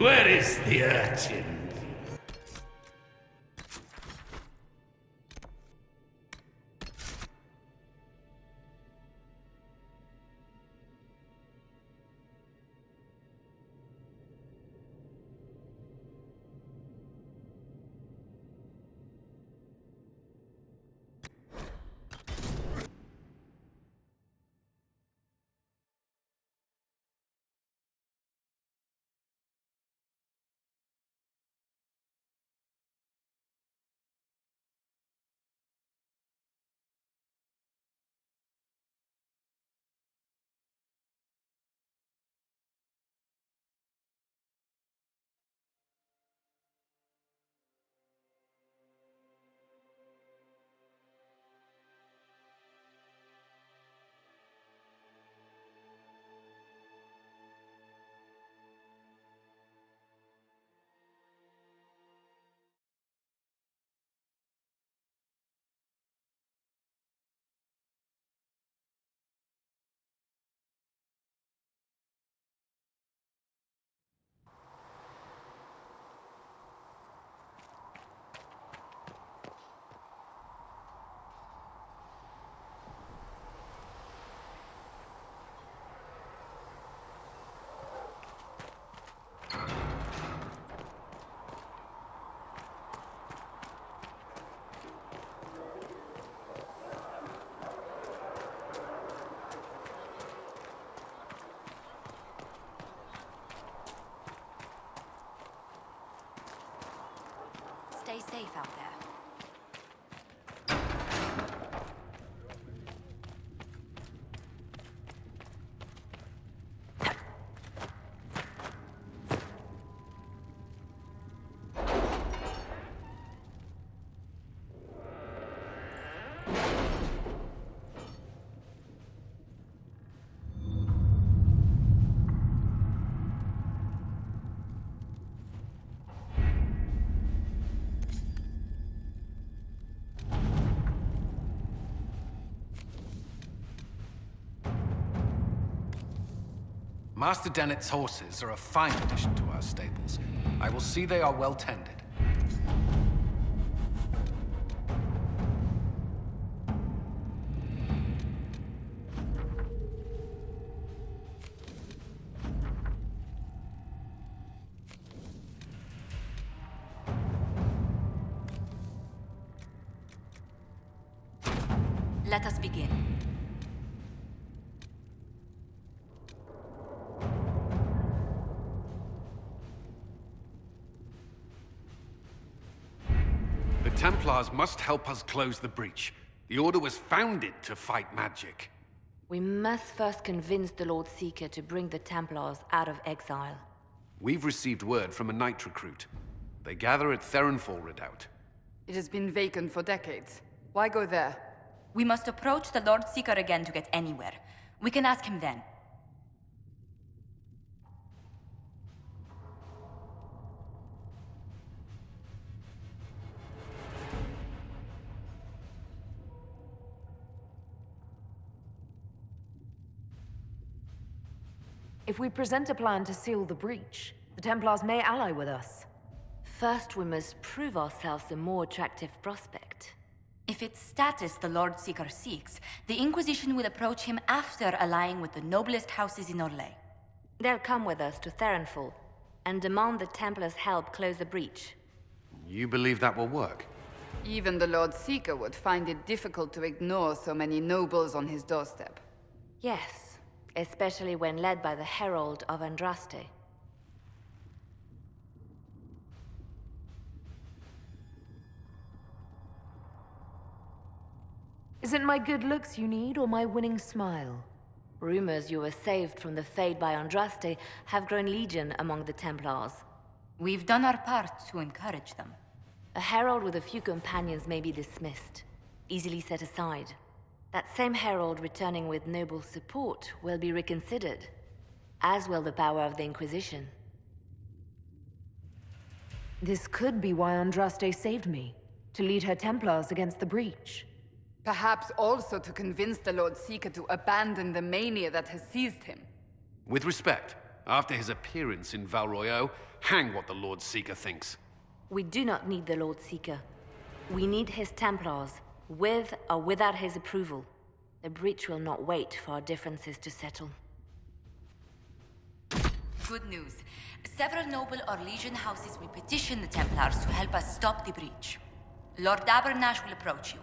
Where is the urchin? Stay safe out there. Master Dennett's horses are a fine addition to our stables. I will see they are well tended. Let us begin. The Templars must help us close the breach. The Order was founded to fight magic. We must first convince the Lord Seeker to bring the Templars out of exile. We've received word from a knight recruit. They gather at Theronfall Redoubt. It has been vacant for decades. Why go there? We must approach the Lord Seeker again to get anywhere. We can ask him then. If we present a plan to seal the breach, the Templars may ally with us. First, we must prove ourselves a more attractive prospect. If it's status the Lord Seeker seeks, the Inquisition will approach him after allying with the noblest houses in Orlais. They'll come with us to Theronfall and demand the Templars' help close the breach. You believe that will work? Even the Lord Seeker would find it difficult to ignore so many nobles on his doorstep. Yes, especially when led by the Herald of Andraste. Is it my good looks you need, or my winning smile? Rumors you were saved from the fate by Andraste have grown legion among the Templars. We've done our part to encourage them. A herald with a few companions may be dismissed, easily set aside. That same herald returning with noble support will be reconsidered, as will the power of the Inquisition. This could be why Andraste saved me, to lead her Templars against the breach. Perhaps also to convince the Lord Seeker to abandon the mania that has seized him. With respect, After his appearance in Val Royeaux, hang what the Lord Seeker thinks. We do not need the Lord Seeker. We need his Templars, with or without his approval. The Breach will not wait for our differences to settle. Good news. Several noble or Legion houses will petition the Templars to help us stop the breach. Lord Abernash will approach you.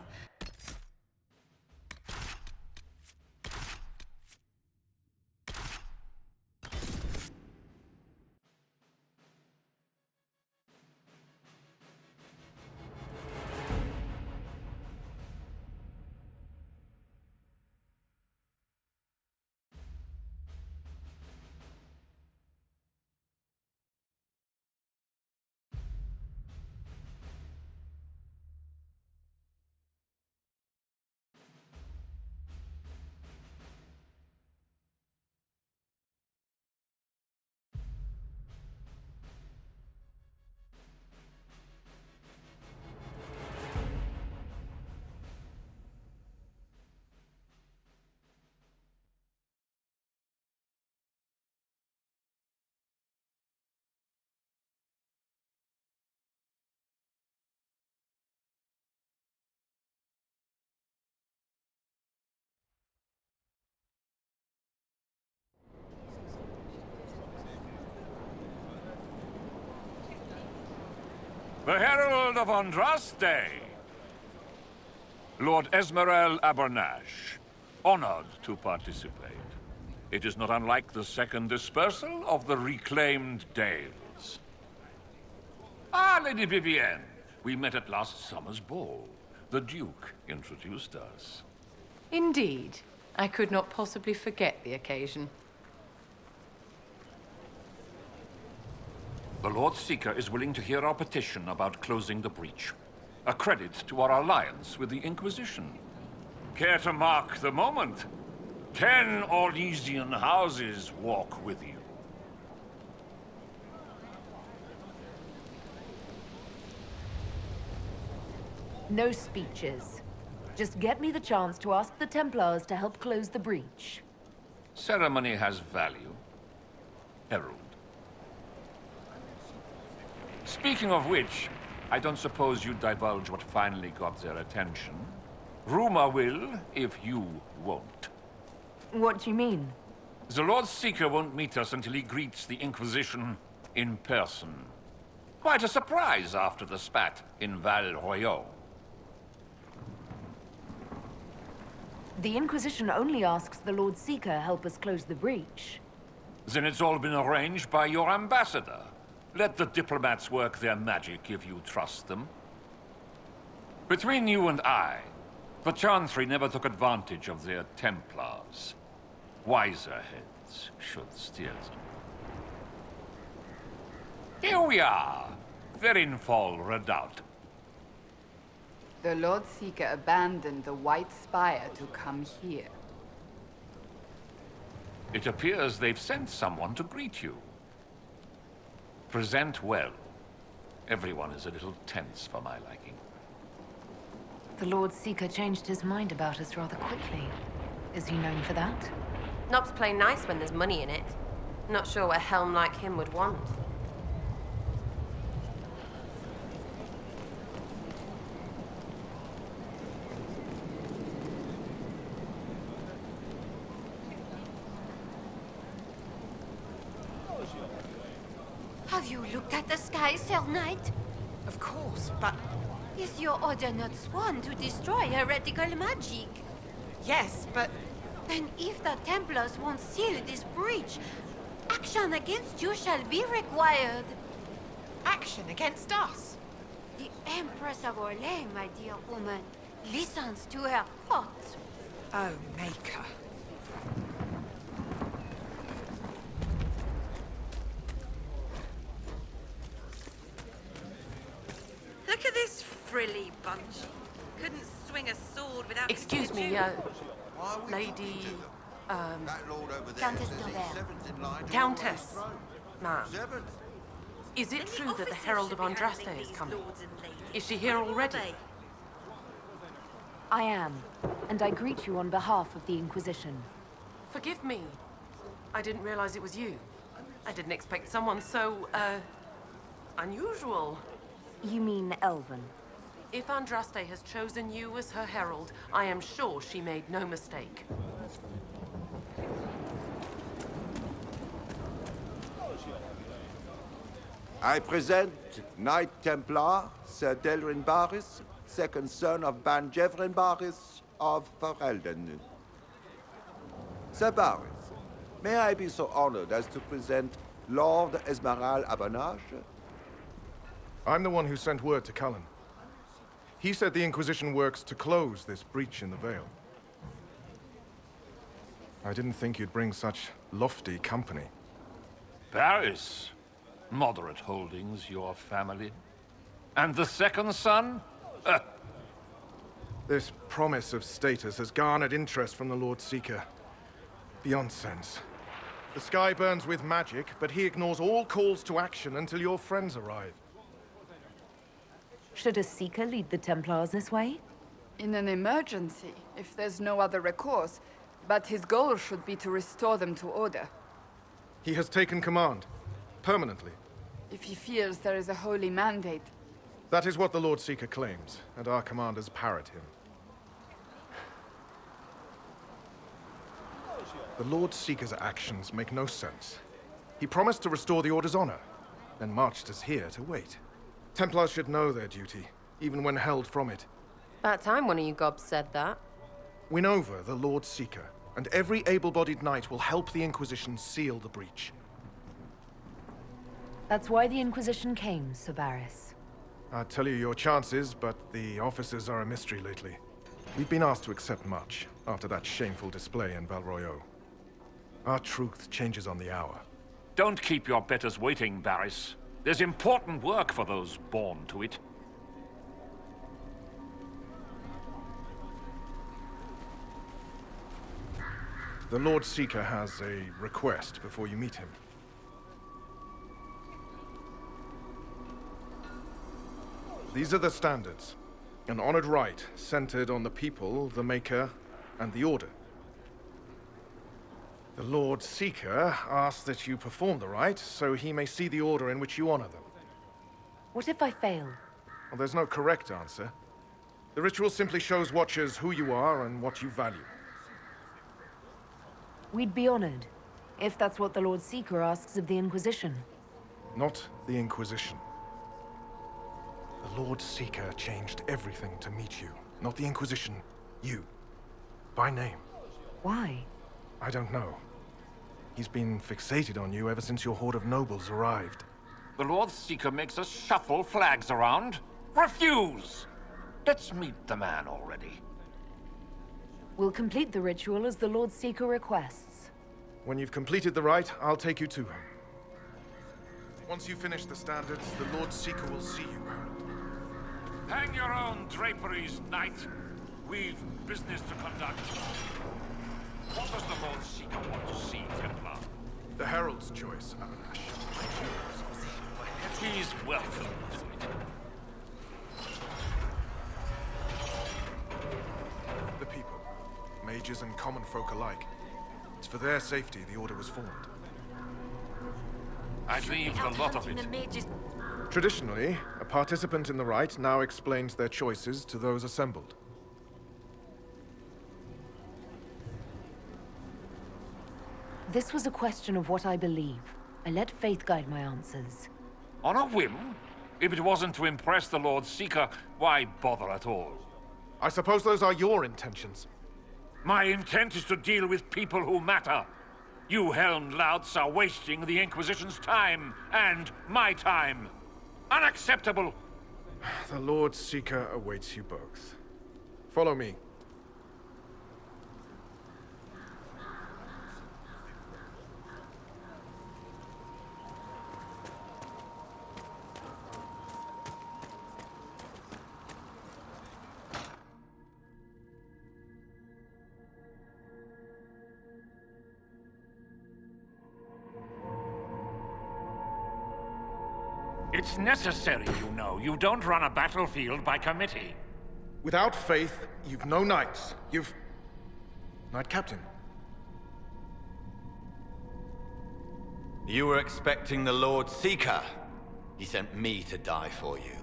The Herald of Andraste. Lord Esmerel Abernash, honored to participate. It is not unlike the second dispersal of the reclaimed Dales. Ah, Lady Vivienne, we met at last summer's ball. The Duke introduced us. Indeed. I could not possibly forget the occasion. The Lord Seeker is willing to hear our petition about closing the breach. A credit to our alliance with the Inquisition. Care to mark the moment? 10 Orlesian houses walk with you. No speeches. Just get me the chance to ask the Templars to help close the breach. Ceremony has value. Herald. Speaking of which, I don't suppose you'd divulge what finally got their attention. Rumor will, if you won't. What do you mean? The Lord Seeker won't meet us until he greets the Inquisition in person. Quite a surprise after the spat in Val Royeaux. The Inquisition only asks the Lord Seeker help us close the breach. Then it's all been arranged by your ambassador. Let the diplomats work their magic if you trust them. Between you and I, the Chantry never took advantage of their Templars. Wiser heads should steer them. Here we are, Verinfol Redoubt. The Lord Seeker abandoned the White Spire to come here. It appears they've sent someone to greet you. Present well. Everyone is a little tense for my liking. The Lord Seeker changed his mind about us rather quickly. Is he known for that? Nob's play nice when there's money in it. Not sure what a helm like him would want. Have you looked at the sky, Sir Knight? Of course, but Is your order not sworn to destroy heretical magic? yes, but Then if the Templars won't seal this breach, action against you shall be required. action against us. The Empress of Orlais, my dear woman, listens to her court. Oh, Maker. Look at this frilly bunch. Couldn't swing a sword without... Excuse me, Lady... Countess Gilbert. Countess. Ma'am. Is it true that the Herald of Andraste is coming? Is she here already? I am, and I greet you on behalf of the Inquisition. Forgive me. I didn't realize it was you. I didn't expect someone so, unusual. You mean Elven? If Andraste has chosen you as her herald, I am sure she made no mistake. I present Knight Templar Sir Delrin Barris, second son of Ban Jevrin Barris of Ferelden. Sir Barris, may I be so honored as to present Lord Esmeralda Abanage? I'm the one who sent word to Cullen. He said the Inquisition works to close this breach in the Vale. I didn't think you'd bring such lofty company. Paris. Moderate holdings, your family. And the second son? This promise of status has garnered interest from the Lord Seeker. Beyond sense. The sky burns with magic, but he ignores all calls to action until your friends arrive. Should a Seeker lead the Templars this way? In an emergency, if there's no other recourse. But his goal should be to restore them to order. He has taken command. Permanently. If he feels there is a holy mandate. That is what the Lord Seeker claims, and our commanders parrot him. The Lord Seeker's actions make no sense. He promised to restore the Order's honor, then marched us here to wait. Templars should know their duty, even when held from it. About time one of you gobs said that. Win over the Lord Seeker, and every able-bodied knight will help the Inquisition seal the breach. That's why the Inquisition came, Sir Barris. I'd tell you your chances, but the officers are a mystery lately. We've been asked to accept much, after that shameful display in Val Royeaux. Our truth changes on the hour. Don't keep your betters waiting, Barris. There's important work for those born to it. The Lord Seeker has a request before you meet him. These are the standards. An honored right, centered on the people, the Maker, and the Order. The Lord Seeker asks that you perform the rite, so he may see the order in which you honor them. What if I fail? Well, there's no correct answer. The ritual simply shows Watchers who you are and what you value. We'd be honored, if that's what the Lord Seeker asks of the Inquisition. Not the Inquisition. The Lord Seeker changed everything to meet you. Not the Inquisition. You. By name. Why? I don't know. He's been fixated on you ever since your horde of nobles arrived. The Lord Seeker makes us shuffle flags around. Refuse! Let's meet the man already. We'll complete the ritual as the Lord Seeker requests. When you've completed the rite, I'll take you to him. Once you finish the standards, the Lord Seeker will see you. Hang your own draperies, knight. We've business to conduct. What does the Lord Seeker want to see, Templar? The Herald's choice, Abanash. He's welcome to it. The people. Mages and common folk alike. It's for their safety the Order was formed. I leave the lot of it. Traditionally, a participant in the rite now explains their choices to those assembled. This was a question of what I believe. I let faith guide my answers. On a whim? If it wasn't to impress the Lord Seeker, why bother at all? I suppose those are your intentions. My intent is to deal with people who matter. You helmed louts are wasting the Inquisition's time, and my time. Unacceptable! The Lord Seeker awaits you both. Follow me. It's necessary, you know. You don't run a battlefield by committee. Without faith, you've no knights. You've... Knight Captain. You were expecting the Lord Seeker. He sent me to die for you.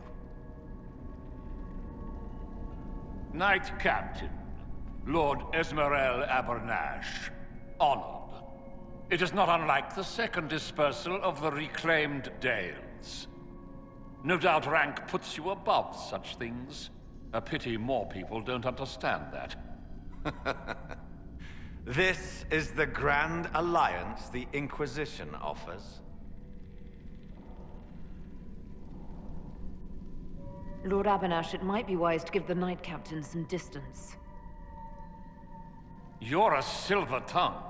Knight Captain, Lord Esmerel Abernash. Honored. It is not unlike the second dispersal of the reclaimed Dales. No doubt rank puts you above such things. A pity more people don't understand that. This is the Grand Alliance the Inquisition offers. Lord Abernash, it might be wise to give the Knight Captain some distance. You're a silver tongue.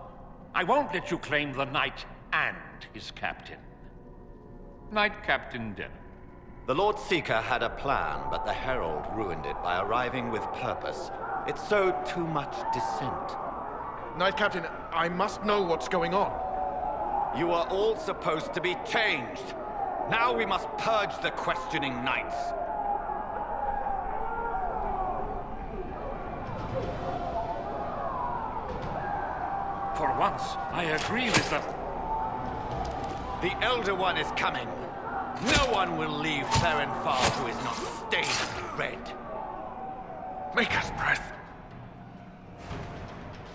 I won't let you claim the Knight and his captain. Knight Captain Denham. The Lord Seeker had a plan, but the Herald ruined it by arriving with purpose. It sowed too much dissent. Knight Captain, I must know what's going on. You are all supposed to be changed. Now we must purge the questioning knights. For once, I agree with the... The Elder One is coming. No one will leave Ferenfar who is not stained red. Maker's breath.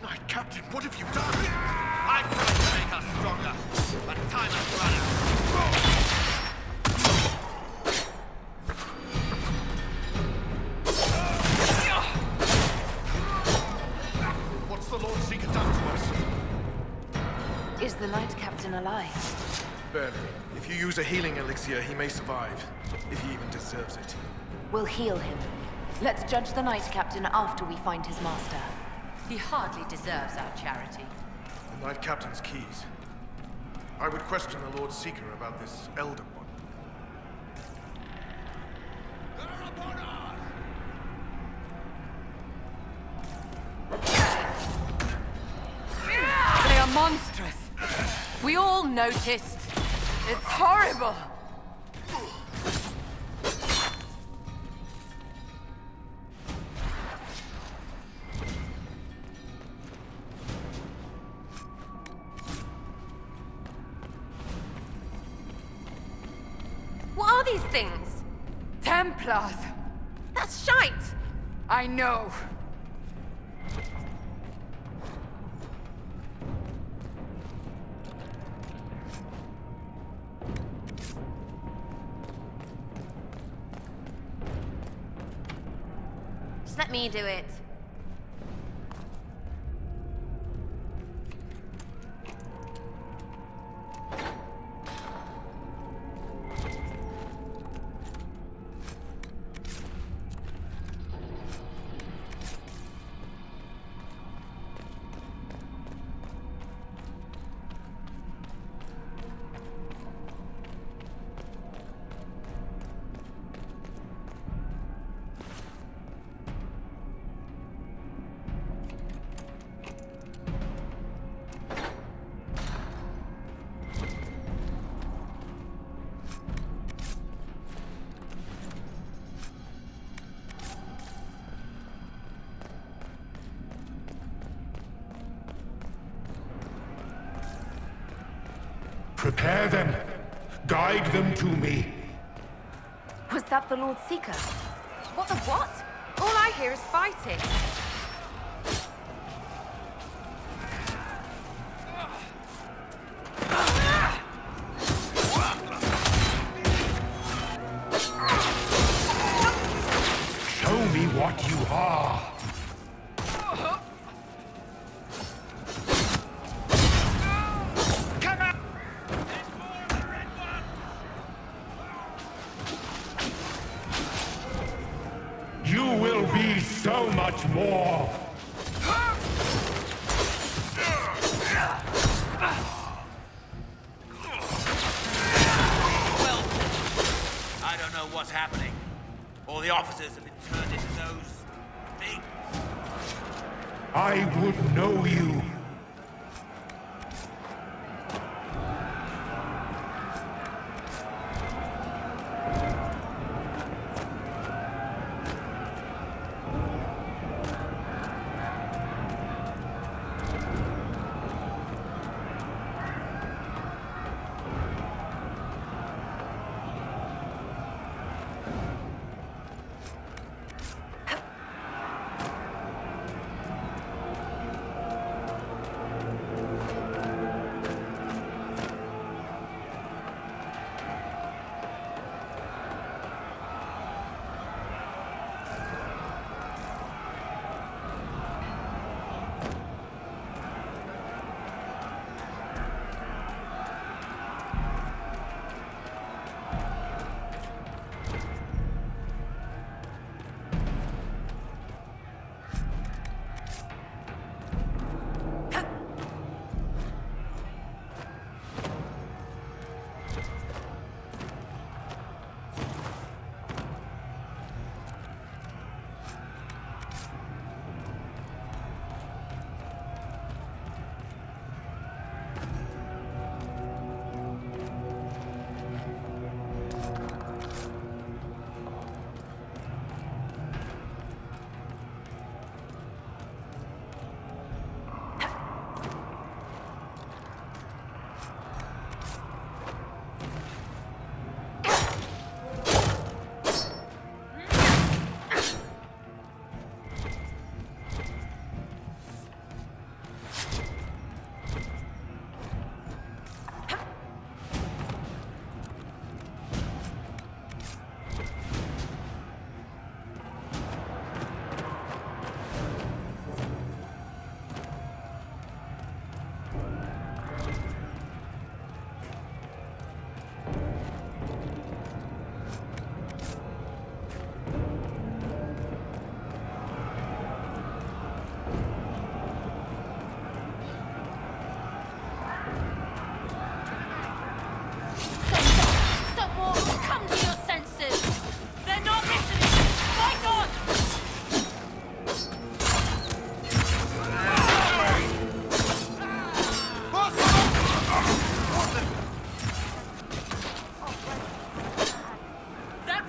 Knight Captain, what have you done? I tried to make us stronger, but time has run out. What's the Lord Seeker done to us? Is the Knight Captain alive? Barely. If you use a healing elixir, he may survive. If he even deserves it. We'll heal him. Let's judge the Knight Captain after we find his master. He hardly deserves our charity. The Knight Captain's keys. I would question the Lord Seeker about this Elder One. They are monstrous. We all noticed. It's horrible. What are these things? Templars. That's shite! I know. Just let me do it. Prepare them. Guide them to me. Was that the Lord Seeker? What the what? All I hear is fighting. Show me what you are. You will be so much more. Well, I don't know what's happening. All the officers have been turned into those things. I would know you.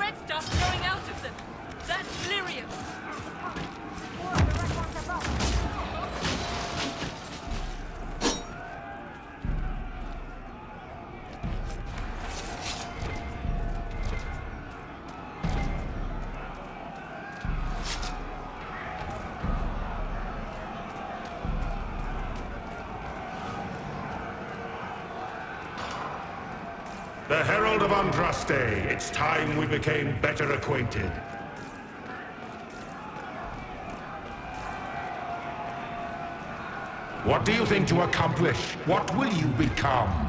red stuff going out of them. That's Lyrium. The Herald of Andraste. It's time we became better acquainted. What do you think to accomplish? What will you become?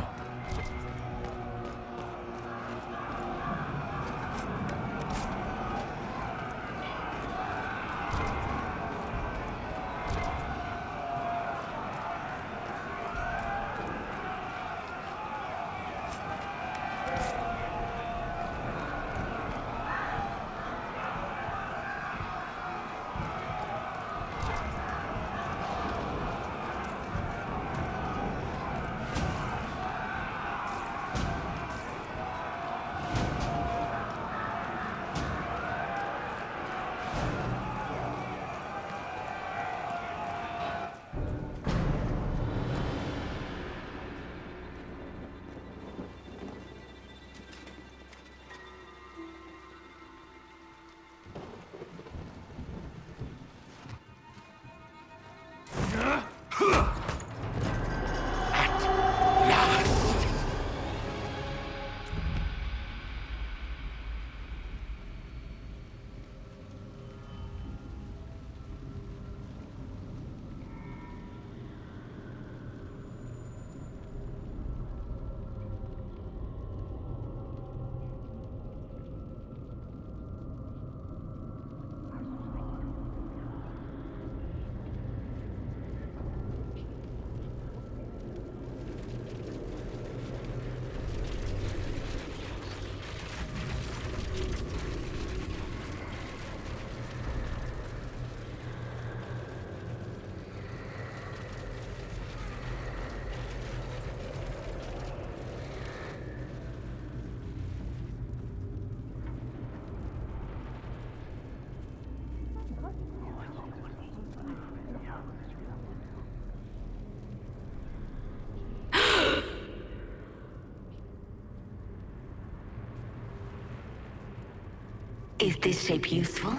Is this shape useful?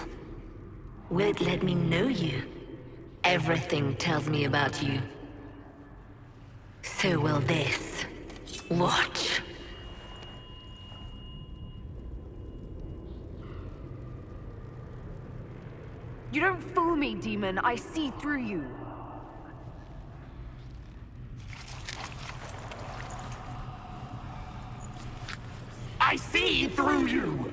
Will it let me know you? Everything tells me about you. So will this. Watch. You don't fool me, demon. I see through you. I see through you!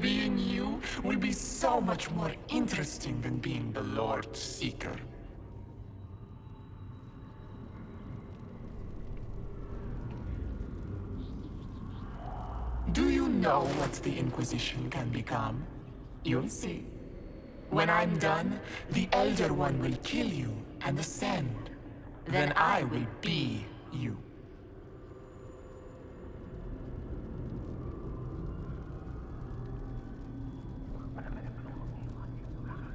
Being you will be so much more interesting than being the Lord Seeker. Do you know what the Inquisition can become? You'll see. When I'm done, the Elder One will kill you and ascend. Then I will be you.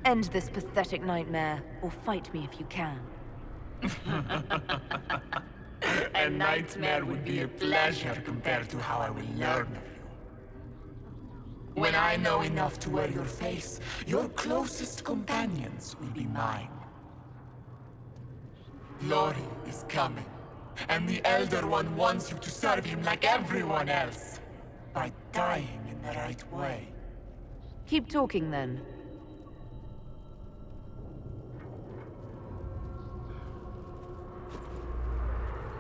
End this pathetic nightmare, or fight me if you can. A nightmare would be a pleasure compared to how I will learn of you. When I know enough to wear your face, your closest companions will be mine. Glory is coming, and the Elder One wants you to serve him like everyone else, by dying in the right way. Keep talking then.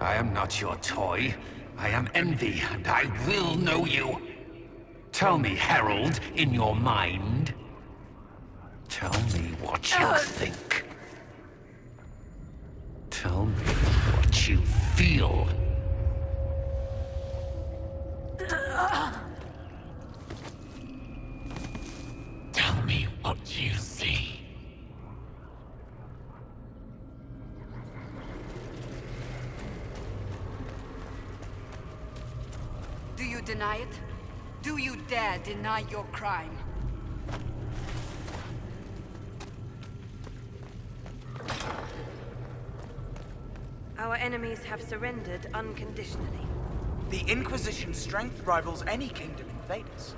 I am not your toy. I am Envy, and I will know you. Tell me, Herald, in your mind. Tell me what you think. Tell me what you feel. Tell me what you see. you deny it? Do you dare deny your crime? Our enemies have surrendered unconditionally. The Inquisition's strength rivals any kingdom in Thedas.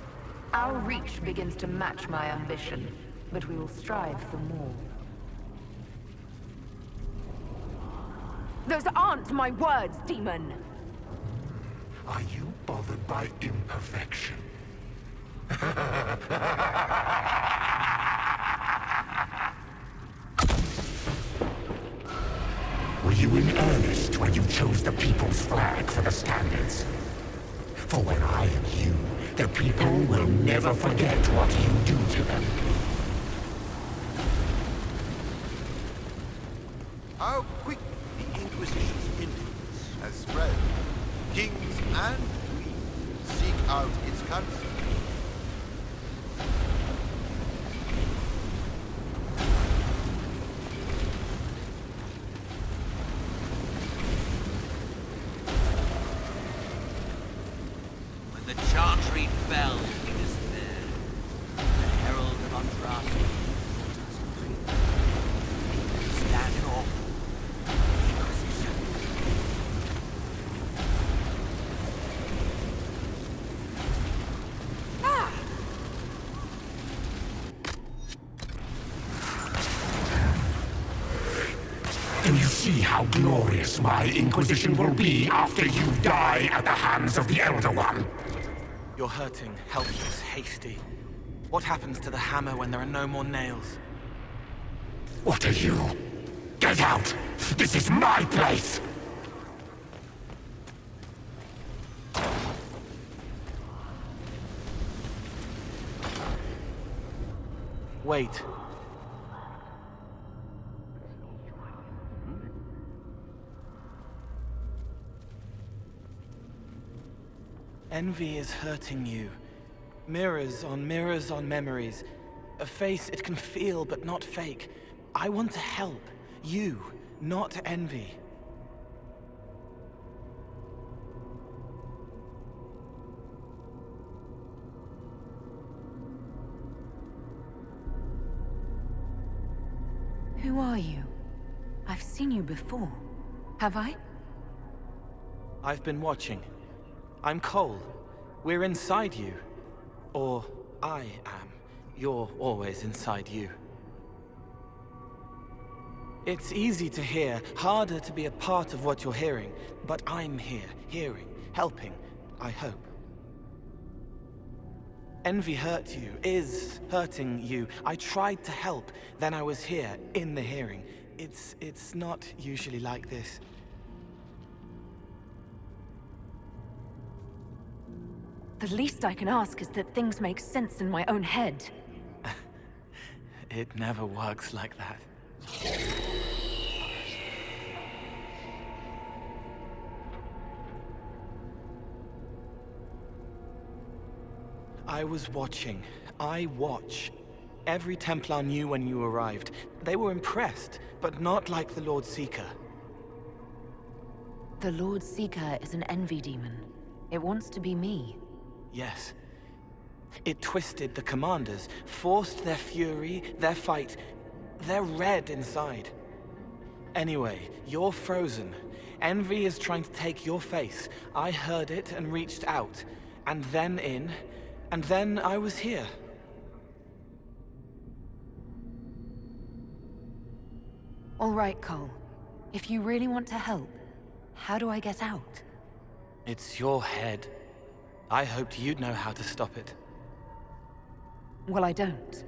Our reach begins to match my ambition, but we will strive for more. Those aren't my words, demon! Are you bothered by imperfection? Were you in earnest when you chose the People's Flag for the standards? For when I am you, the people will never forget what you do to them. How quick the Inquisition's influence has spread. Kings and queens seek out its counsel. When the Chantry fell, he was there. The Herald of Andraste fought us free. Stand in awe. Inquisition. Do you see how glorious my Inquisition will be after you die at the hands of the Elder One? You're hurting, helpless, hasty. What happens to the hammer when there are no more nails? What are you? Get out! This is my place! Wait. Envy is hurting you. Mirrors on memories. A face it can feel but not fake. I want to help. You, not envy. Who are you? I've seen you before. Have I? I've been watching. I'm Cole. We're inside you. Or I am. You're always inside you. It's easy to hear, harder to be a part of what you're hearing. But I'm here, hearing, helping, I hope. Envy hurt you, is hurting you. I tried to help, then I was here, in the hearing. It's not usually like this. The least I can ask is that things make sense in my own head. It never works like that. I was watching. I watch. Every Templar knew when you arrived. They were impressed, but not like the Lord Seeker. The Lord Seeker is an envy demon. It wants to be me. Yes. It twisted the commanders, forced their fury, their fight. They're red inside. Anyway, you're frozen. Envy is trying to take your face. I heard it and reached out. And then in. And then I was here. All right, Cole. If you really want to help, how do I get out? It's your head. I hoped you'd know how to stop it. Well, I don't.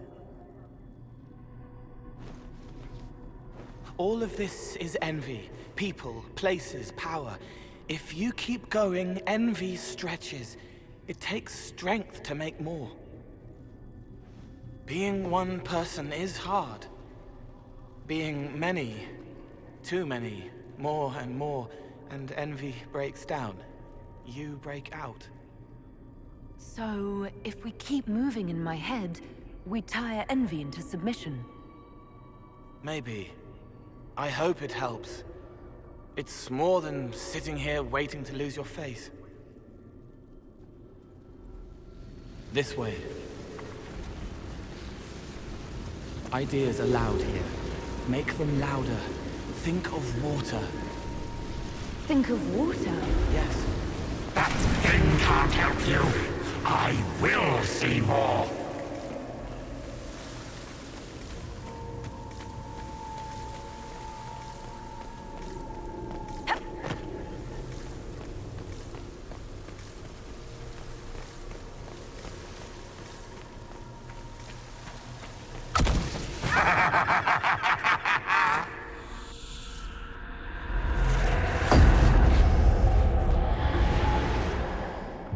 All of this is envy. People, places, power. If you keep going, envy stretches. It takes strength to make more. Being one person is hard. Being many, too many, more and more, and envy breaks down. You break out. So, if we keep moving in my head, we tire envy into submission. Maybe. I hope it helps. It's more than sitting here waiting to lose your face. This way. Ideas are loud here. Make them louder. Think of water. Think of water? Yes. That thing can't help you. I will see more.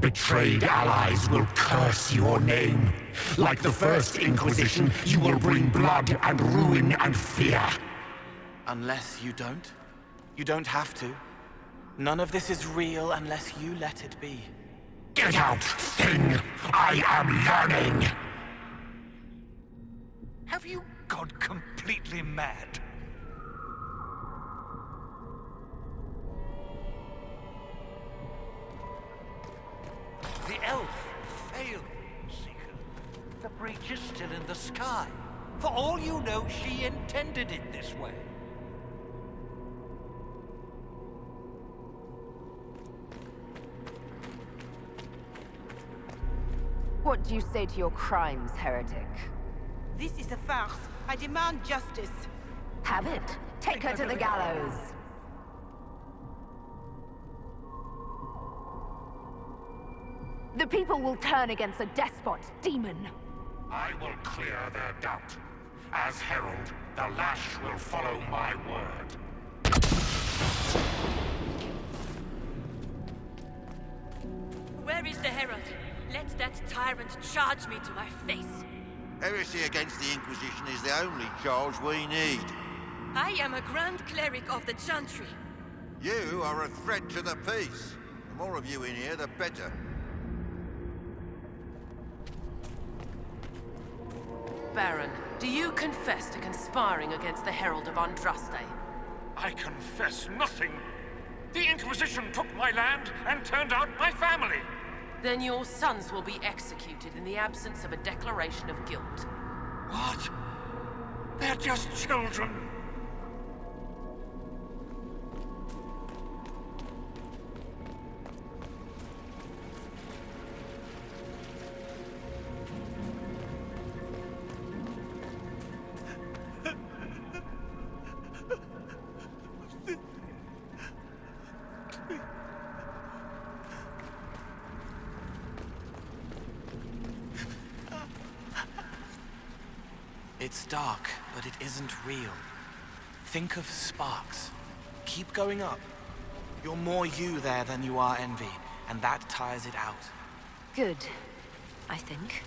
Betrayed allies will curse your name. Like the First Inquisition, you will bring blood and ruin and fear. Unless you don't. You don't have to. None of this is real unless you let it be. Get out, thing! I am yearning! Have you gone completely mad? The elf failed, Seeker. The breach is still in the sky. For all you know, she intended it this way. What do you say to your crimes, heretic? This is a farce. I demand justice. Have it. Take her to the gallows. The people will turn against a despot, demon. I will clear their doubt. As herald, the lash will follow my word. Where is the herald? Let that tyrant charge me to my face. Heresy against the Inquisition is the only charge we need. I am a Grand Cleric of the Chantry. You are a threat to the peace. The more of you in here, the better. Baron, do you confess to conspiring against the Herald of Andraste? I confess nothing. The Inquisition took my land and turned out my family. Then your sons will be executed in the absence of a declaration of guilt. What? They're just children. It's dark, but it isn't real. Think of sparks. Keep going up. You're more you there than you are Envy, and that tires it out. Good, I think.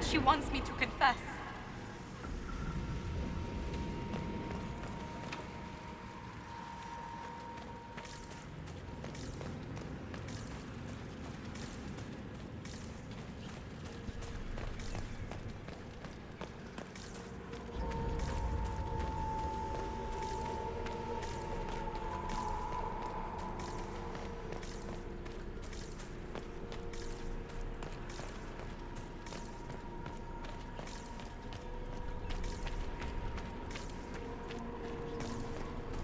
She wants me to confess.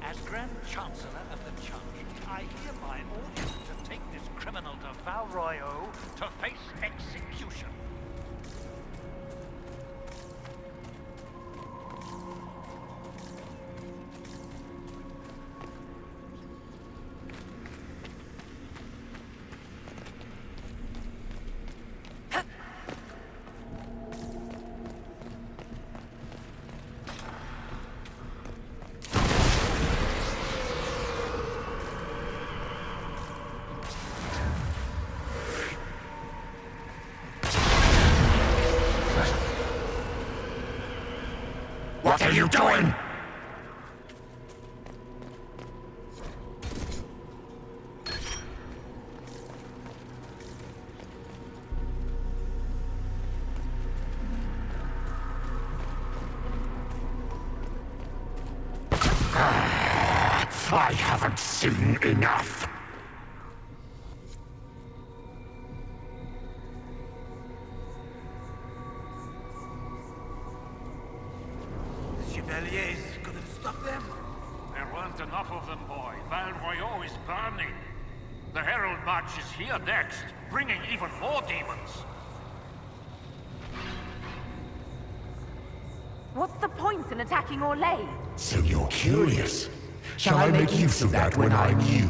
As Grand Chancellor of the Chantry, I hereby order you to take this criminal to Val Royeaux to face execution. you doing? I haven't seen enough. The Chevaliers couldn't stop them. There weren't enough of them, boy. Val Royeaux is burning. The Herald marches here next, bringing even more demons. What's the point in attacking Orlais? So you're curious. Shall I make use of that when I'm you?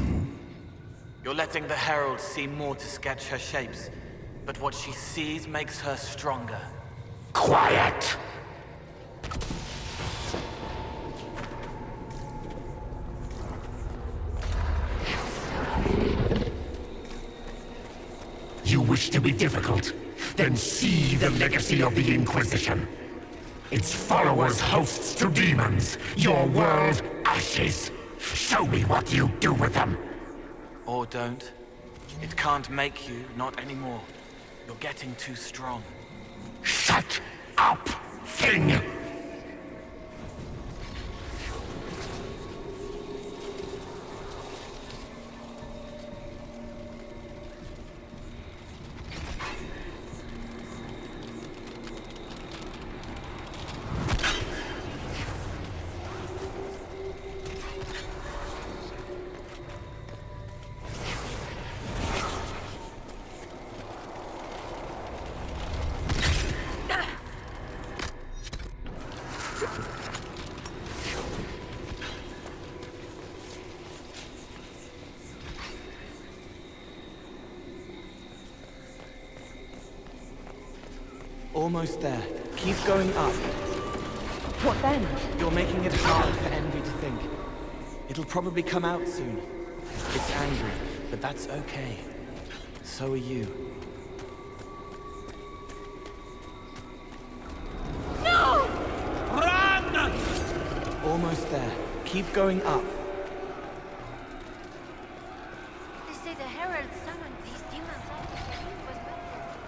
You're letting the Herald see more to sketch her shapes, but what she sees makes her stronger. Quiet! You wish to be difficult? Then see the legacy of the Inquisition. Its followers hosts to demons, your world ashes. Show me what you do with them. Or don't. It can't make you, not anymore. You're getting too strong. Shut up, thing! Almost there. Keep going up. What then? You're making it hard for Envy to think. It'll probably come out soon. It's angry, but that's okay. So are you. No! Run! Almost there. Keep going up. They say the Herald summoned these demons out of the blue was an abomination.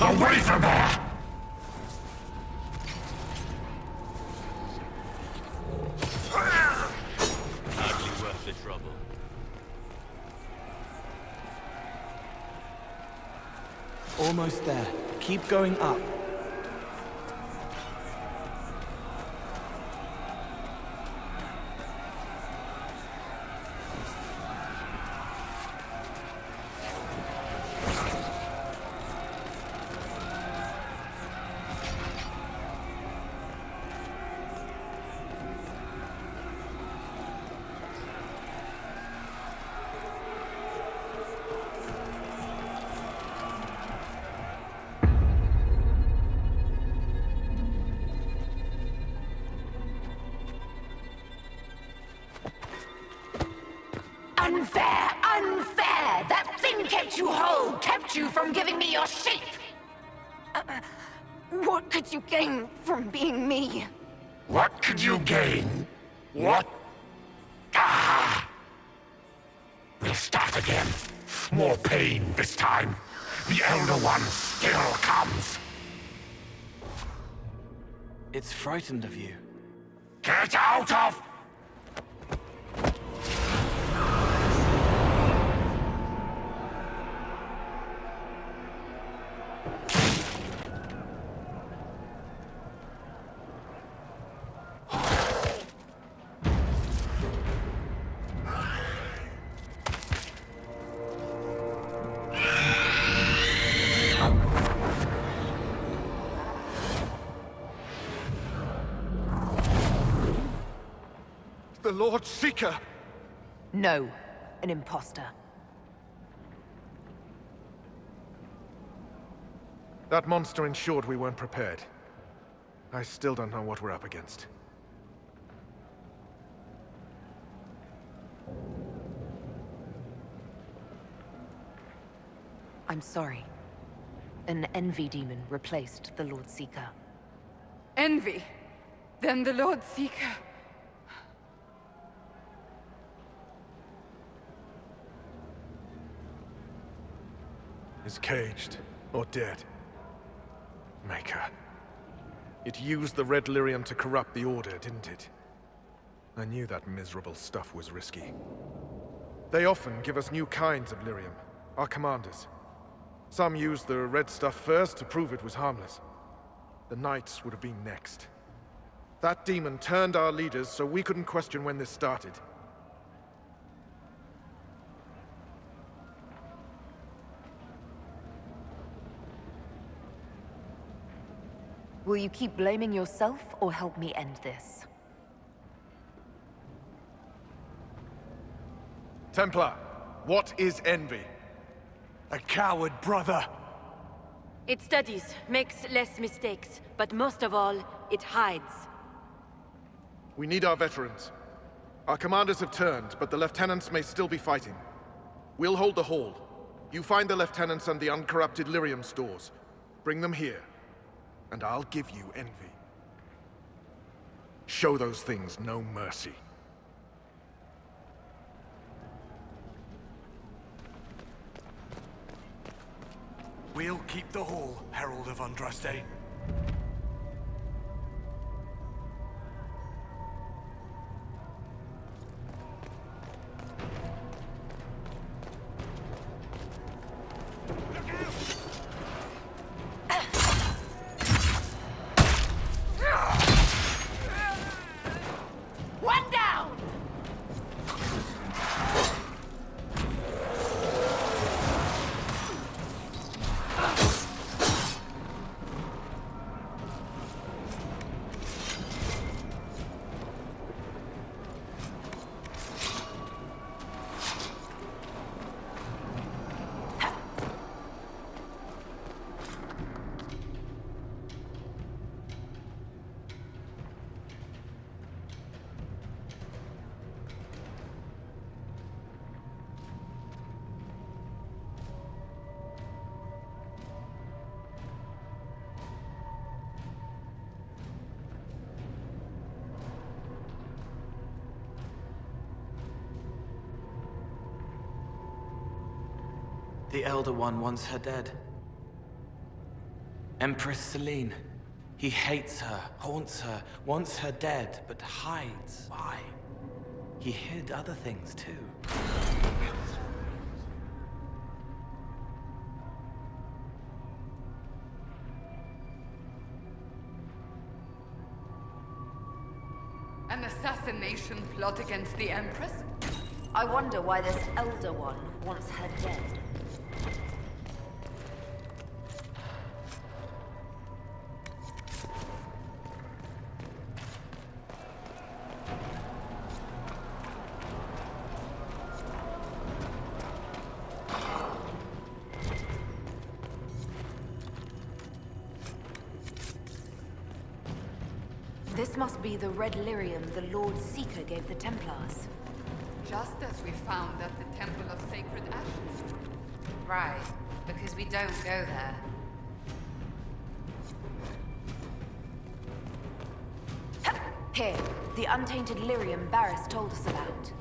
Away from there! Hardly worth the trouble. Almost there. Keep going up. Unfair! Unfair! That thing kept you whole, kept you from giving me your shape! What could you gain from being me? What could you gain? What? Ah! We'll start again. More pain this time. The Elder One still comes. It's frightened of you. Get out of... The Lord Seeker! No, an imposter. That monster ensured we weren't prepared. I still don't know what we're up against. I'm sorry. An Envy demon replaced the Lord Seeker. Envy? Then the Lord Seeker... is caged or dead. Maker. It used the Red Lyrium to corrupt the Order, didn't it? I knew that miserable stuff was risky. They often give us new kinds of Lyrium, our commanders. Some used the red stuff first to prove it was harmless. The Knights would have been next. That demon turned our leaders so we couldn't question when this started. Will you keep blaming yourself or help me end this? Templar, what is Envy? A coward, brother. It studies, makes less mistakes, but most of all, it hides. We need our veterans. Our commanders have turned, but the lieutenants may still be fighting. We'll hold the hall. You find the lieutenants and the uncorrupted Lyrium stores. Bring them here, and I'll give you Envy. Show those things no mercy. We'll keep the hall, Herald of Andraste. One down! The Elder One wants her dead. Empress Celine. He hates her, haunts her, wants her dead, but hides. Why? He hid other things too. An assassination plot against the Empress? I wonder why this Elder One wants her dead. This must be the Red Lyrium the Lord Seeker gave the Templars. Just as we found at the Temple of Sacred Ashes. Right, because we don't go there. Here, the untainted Lyrium Barris told us about.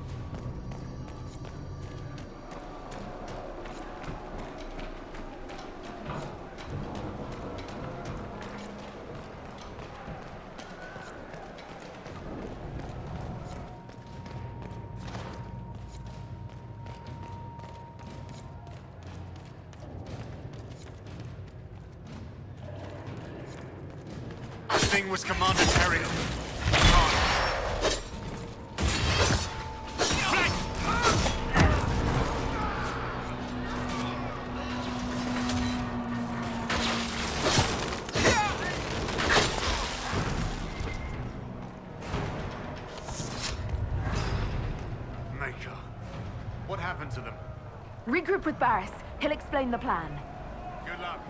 The thing was Commander Terrio. Maker, what happened to them? Regroup with Barris. He'll explain the plan. Good luck.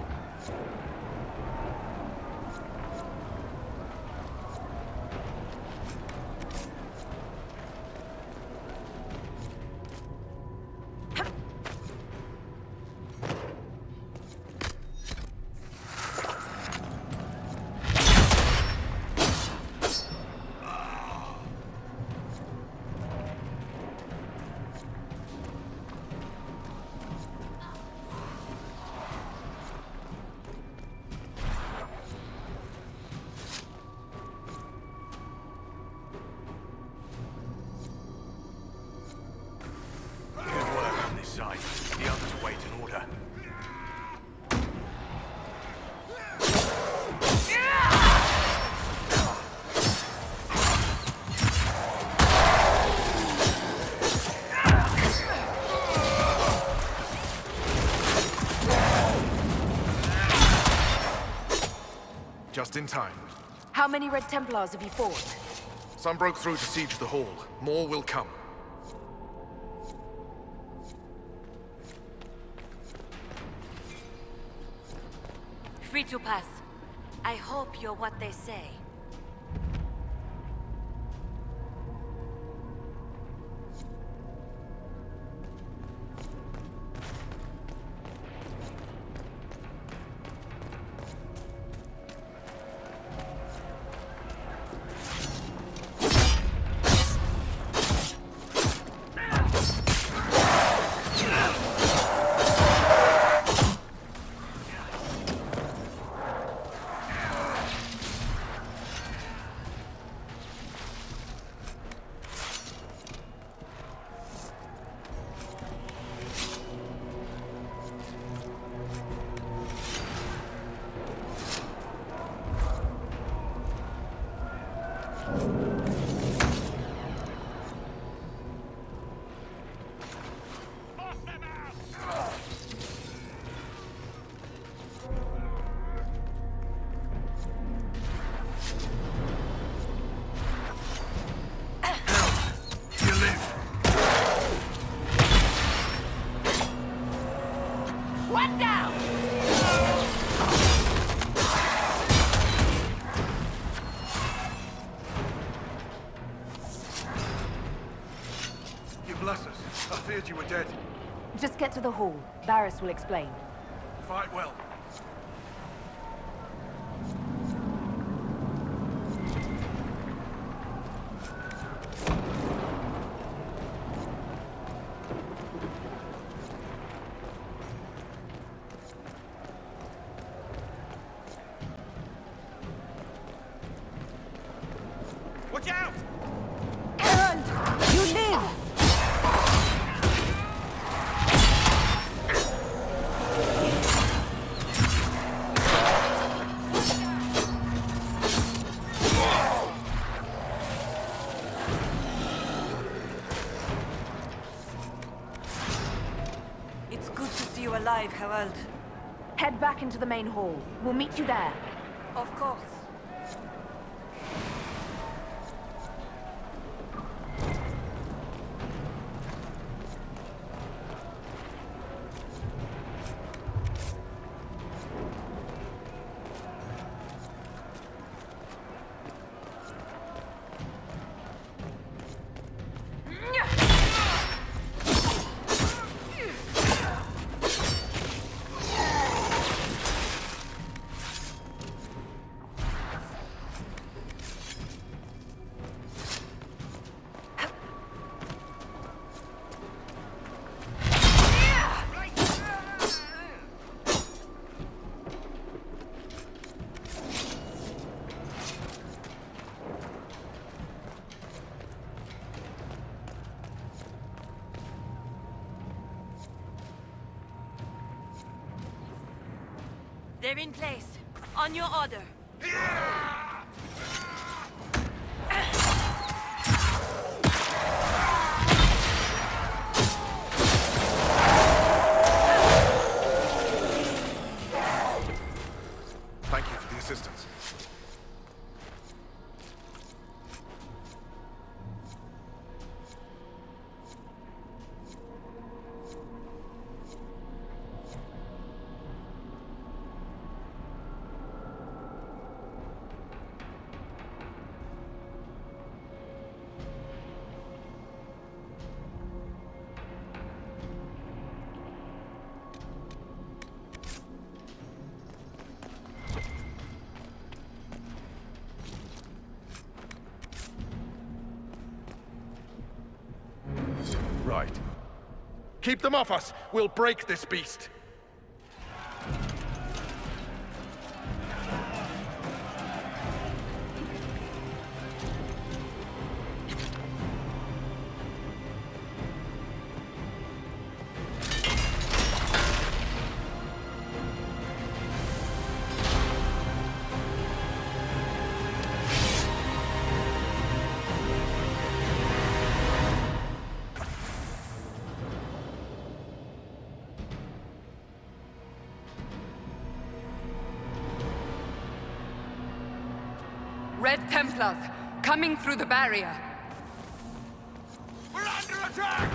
Just in time. How many Red Templars have you fought? Some broke through to siege the hall. More will come. Free to pass. I hope you're what they say. One down! You bless us. I feared you were dead. Just get to the hall. Varys will explain. Fight well. Watch out! Errand! You live! It's good to see you alive, Harold. Head back into the main hall. We'll meet you there. Of course. They're in place. On your order. Thank you for the assistance. Right. Keep them off us! We'll break this beast! Red Templars, coming through the barrier. We're under attack!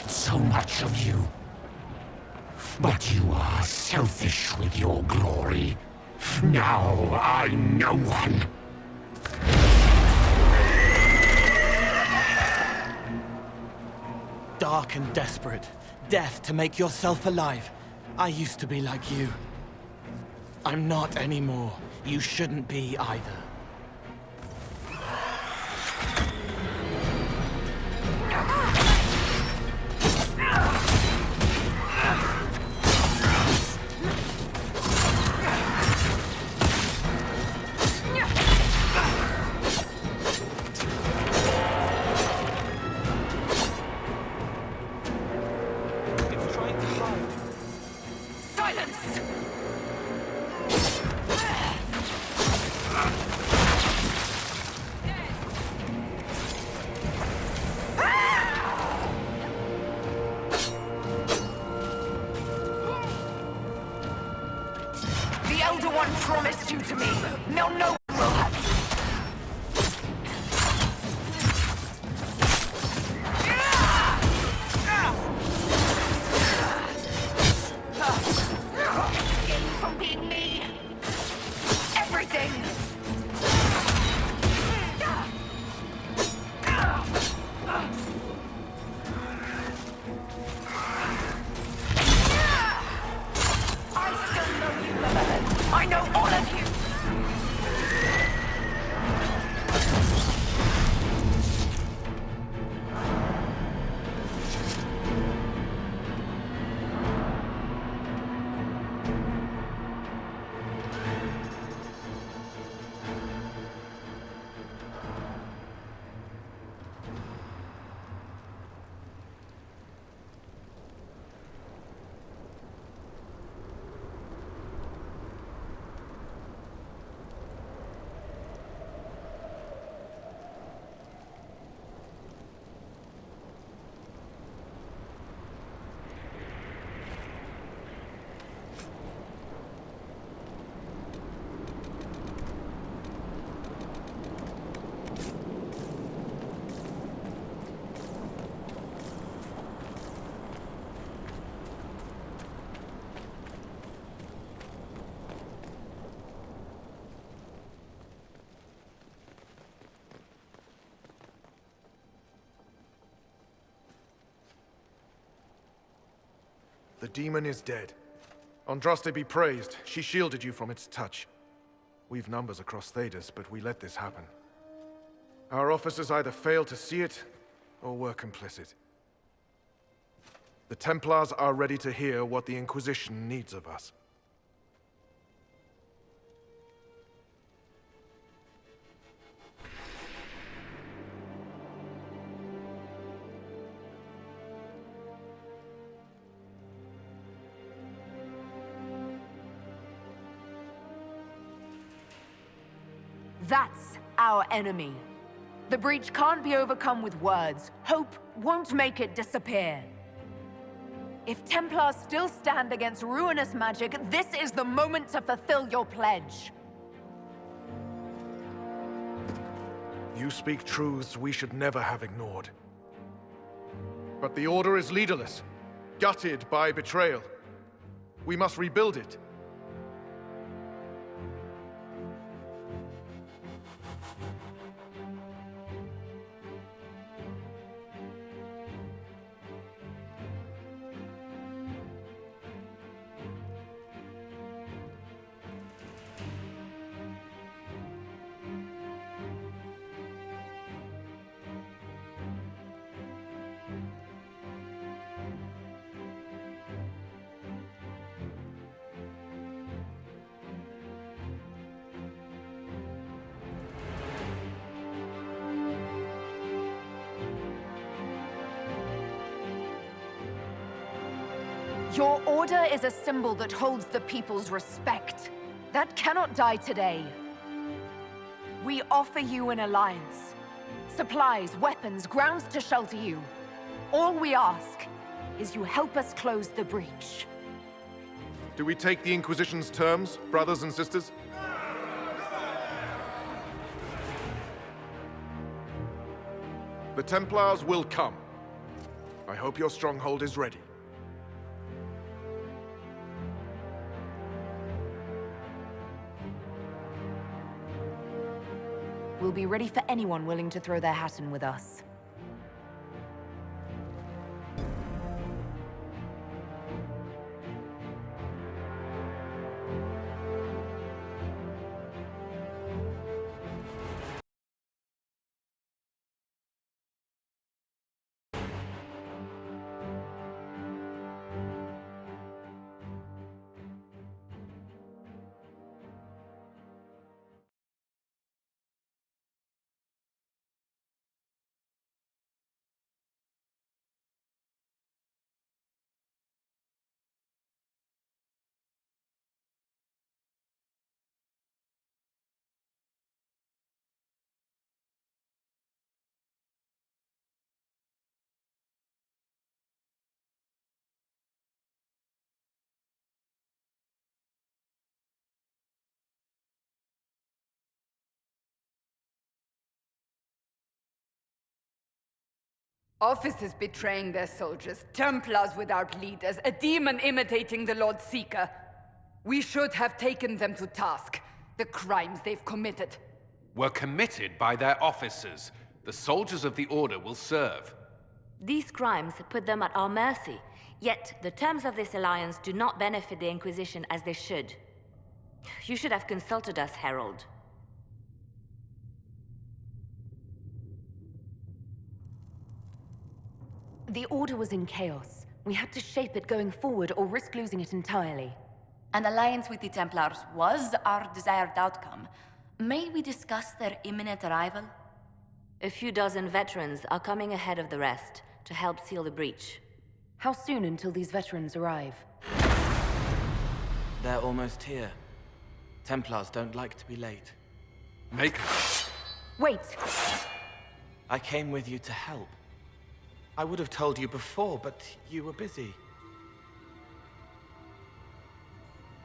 So much of you. But you are selfish with your glory. Now I'm no one. Dark and desperate. Death to make yourself alive. I used to be like you. I'm not anymore. You shouldn't be either. Silence! one promised you to me. No one will have you. From being me. Everything. I still know you, Lebanon. I know all of you. The demon is dead. Andraste be praised. She shielded you from its touch. We've numbers across Thedas, but we let this happen. Our officers either failed to see it, or were complicit. The Templars are ready to hear what the Inquisition needs of us. That's our enemy. The breach can't be overcome with words. Hope won't make it disappear. If Templars still stand against ruinous magic, this is the moment to fulfill your pledge. You speak truths we should never have ignored. But the Order is leaderless, gutted by betrayal. We must rebuild it. Your order is a symbol that holds the people's respect. That cannot die today. We offer you an alliance. Supplies, weapons, grounds to shelter you. All we ask is you help us close the breach. Do we take the Inquisition's terms, brothers and sisters? The Templars will come. I hope your stronghold is ready. We'll be ready for anyone willing to throw their hat in with us. Officers betraying their soldiers, Templars without leaders, a demon imitating the Lord Seeker. We should have taken them to task. The crimes they've committed. Were committed by their officers. The soldiers of the Order will serve. These crimes put them at our mercy. Yet, the terms of this alliance do not benefit the Inquisition as they should. You should have consulted us, Herald. The Order was in chaos. We had to shape it going forward or risk losing it entirely. An alliance with the Templars was our desired outcome. May we discuss their imminent arrival? A few dozen veterans are coming ahead of the rest to help seal the breach. How soon until these veterans arrive? They're almost here. Templars don't like to be late. Maker. Wait! I came with you to help. I would have told you before, but you were busy.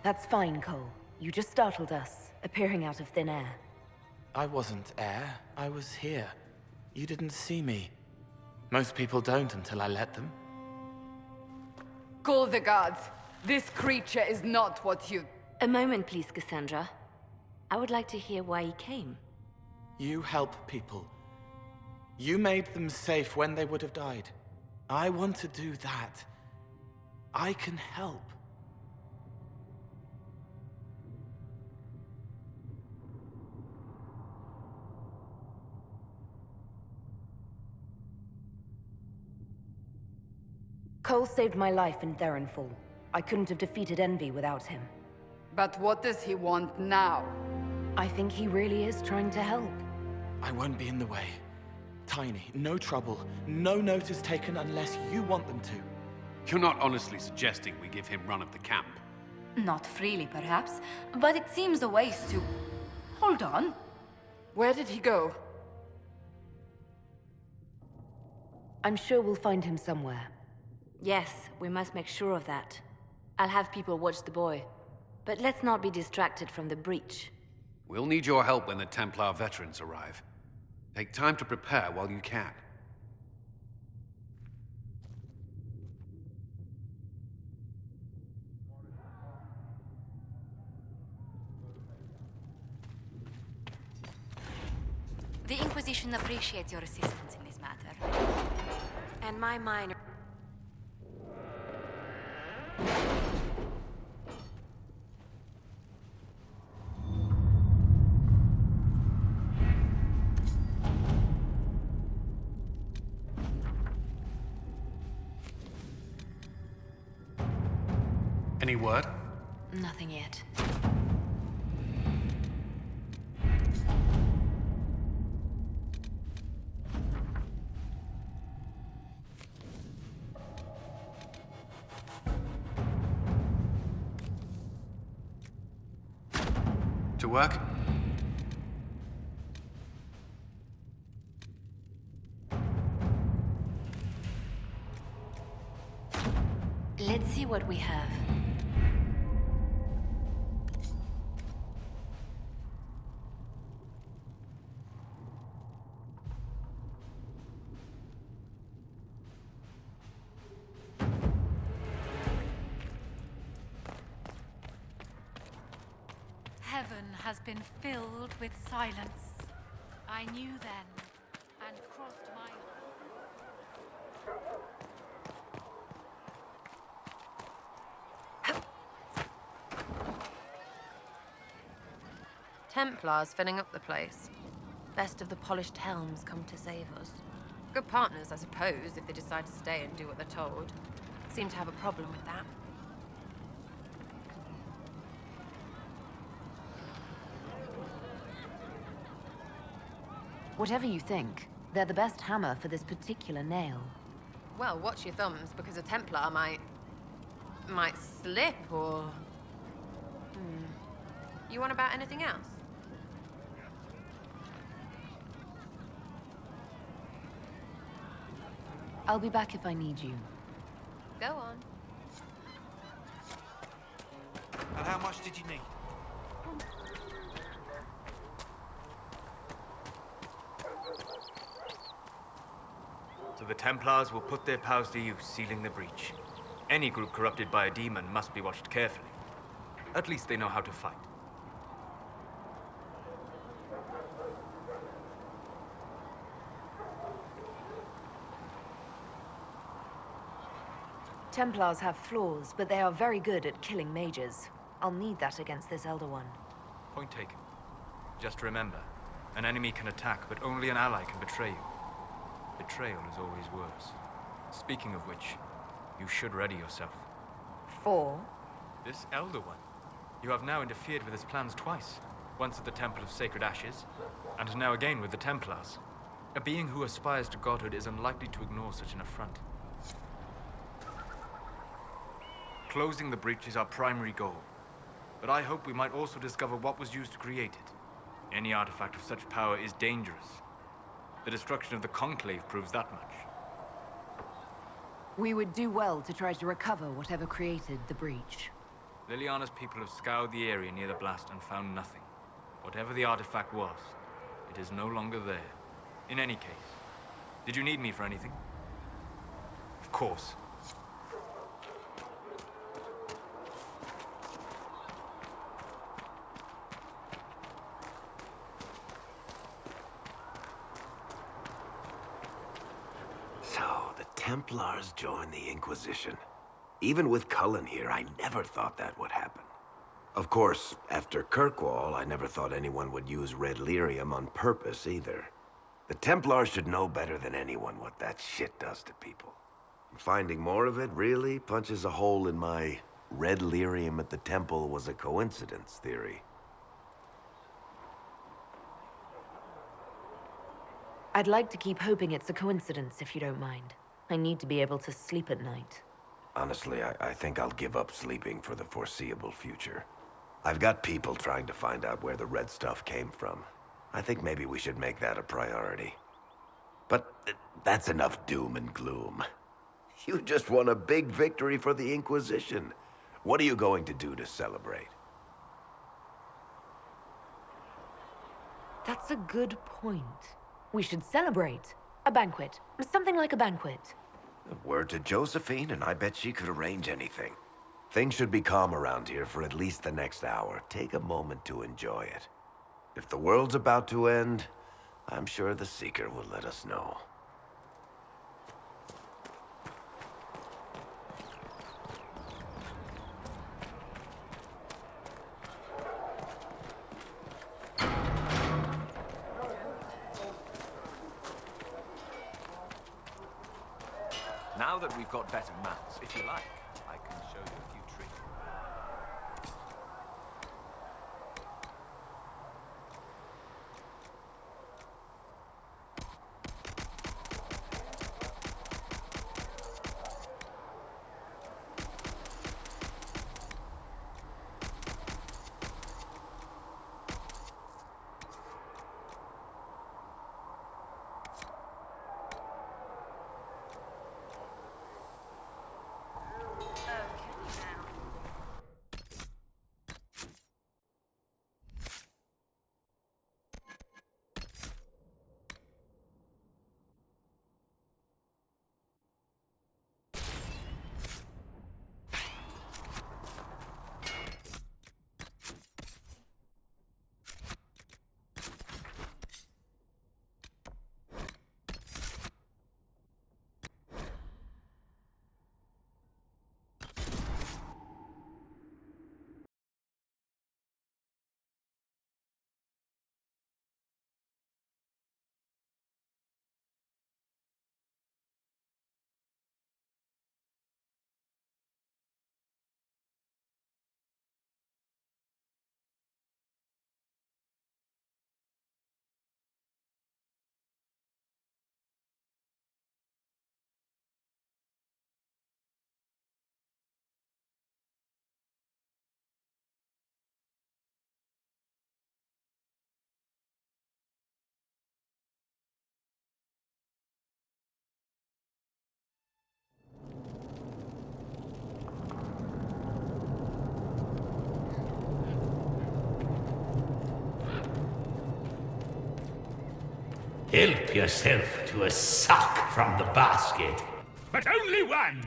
That's fine, Cole. You just startled us, appearing out of thin air. I wasn't air. I was here. You didn't see me. Most people don't until I let them. Call the guards. This creature is not what you... A moment, please, Cassandra. I would like to hear why he came. You help people. You made them safe when they would have died. I want to do that. I can help. Cole saved my life in Theronfall. I couldn't have defeated Envy without him. But what does he want now? I think he really is trying to help. I won't be in the way. Tiny, no trouble, no notice taken unless you want them to. You're not honestly suggesting we give him run of the camp? Not freely, perhaps, but it seems a waste to... Hold on. Where did he go? I'm sure we'll find him somewhere. Yes, we must make sure of that. I'll have people watch the boy. But let's not be distracted from the breach. We'll need your help when the Templar veterans arrive. Take time to prepare while you can. The Inquisition appreciates your assistance in this matter. And my minor... Any word? Nothing yet. To work? Let's see what we have. Heaven has been filled with silence. I knew then, and crossed my... Templars filling up the place. Best of the polished helms come to save us. Good partners, I suppose, if they decide to stay and do what they're told. Seem to have a problem with that. Whatever you think, they're the best hammer for this particular nail. Well, watch your thumbs, because a Templar might slip, or... You want about anything else? I'll be back if I need you. Go on. And how much did you need? To the Templars will put their powers to use, sealing the breach. Any group corrupted by a demon must be watched carefully. At least they know how to fight. Templars have flaws, but they are very good at killing mages. I'll need that against this Elder One. Point taken. Just remember, an enemy can attack, but only an ally can betray you. Betrayal is always worse. Speaking of which, you should ready yourself. For? This Elder One. You have now interfered with his plans twice. Once at the Temple of Sacred Ashes, and now again with the Templars. A being who aspires to godhood is unlikely to ignore such an affront. Closing the breach is our primary goal. But I hope we might also discover what was used to create it. Any artifact of such power is dangerous. The destruction of the Conclave proves that much. We would do well to try to recover whatever created the breach. Liliana's people have scoured the area near the blast and found nothing. Whatever the artifact was, it is no longer there. In any case, did you need me for anything? Of course. So, the Templars joined the Inquisition. Even with Cullen here, I never thought that would happen. Of course, after Kirkwall, I never thought anyone would use red lyrium on purpose either. The Templars should know better than anyone what that shit does to people. Finding more of it really punches a hole in my red lyrium at the temple was a coincidence theory. I'd like to keep hoping it's a coincidence, if you don't mind. I need to be able to sleep at night. Honestly, I think I'll give up sleeping for the foreseeable future. I've got people trying to find out where the red stuff came from. I think maybe we should make that a priority. But that's enough doom and gloom. You just won a big victory for the Inquisition. What are you going to do to celebrate? That's a good point. We should celebrate. A banquet. Something like a banquet. Word to Josephine, and I bet she could arrange anything. Things should be calm around here for at least the next hour. Take a moment to enjoy it. If the world's about to end, I'm sure the Seeker will let us know. Now that we've got better maps, if you like, I can show you a few tricks. Help yourself to a sock from the basket. But only one!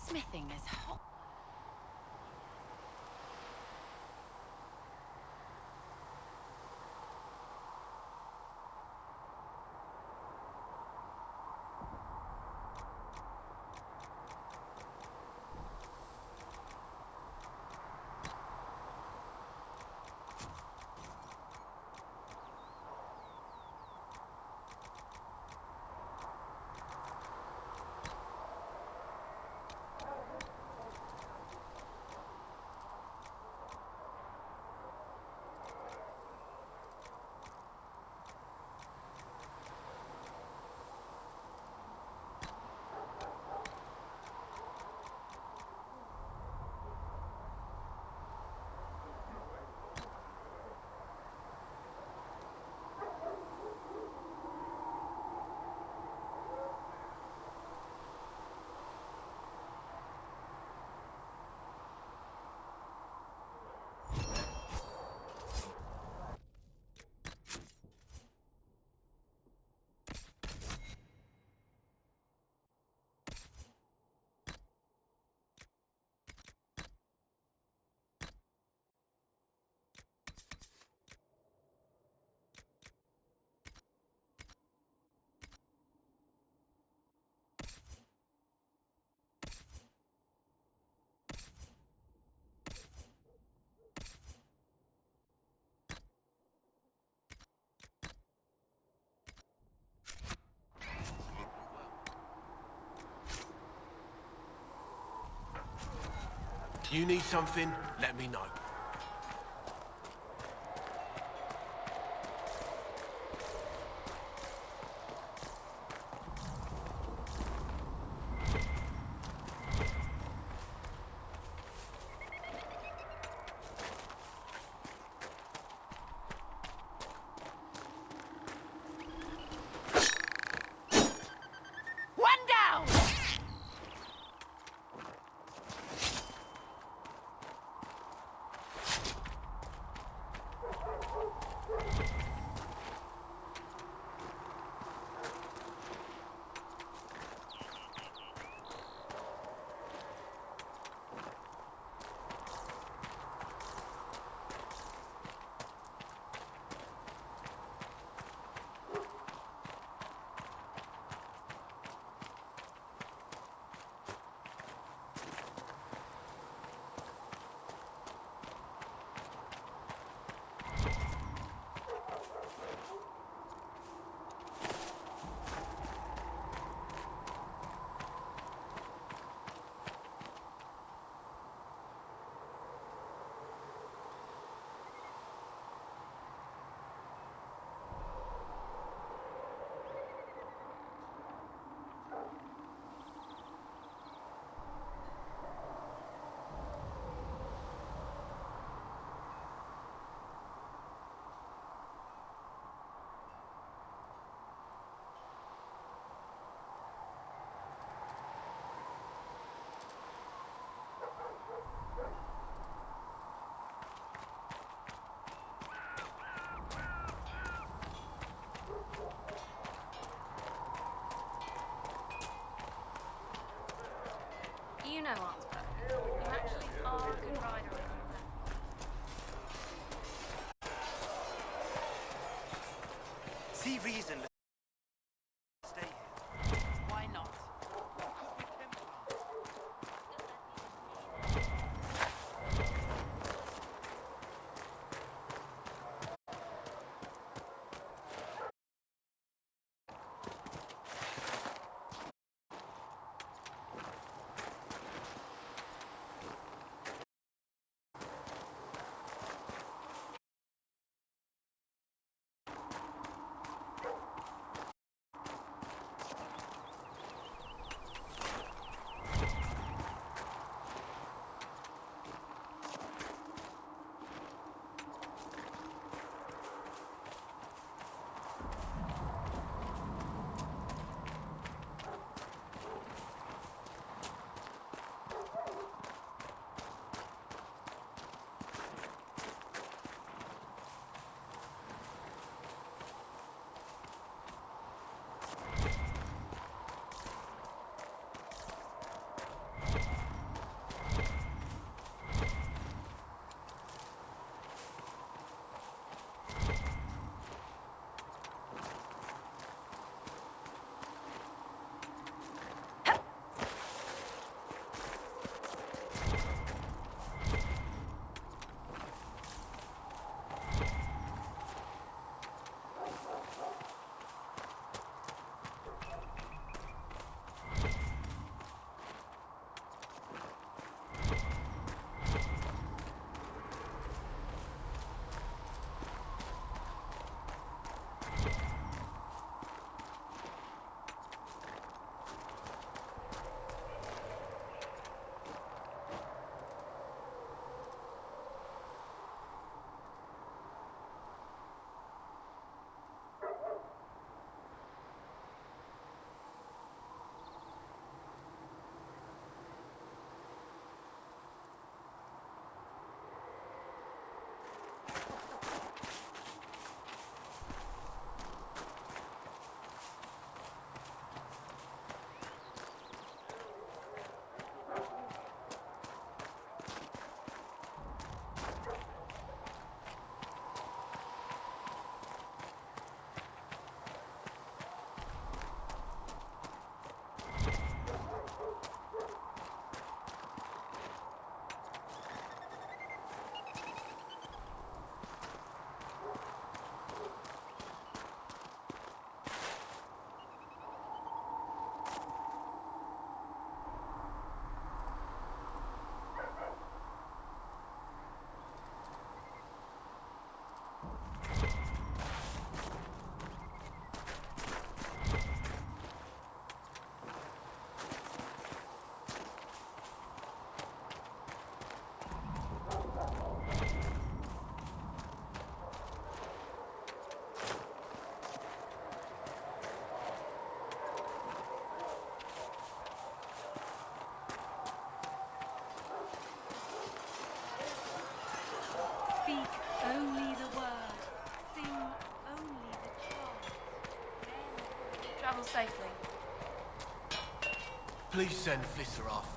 Smithing is hot. You need something? Let me know. know Artsburg. You actually are a good rider. See reason. Stay here. Why not? Speak only the word. Sing only the charm. Then travel safely. Please send Flisser off.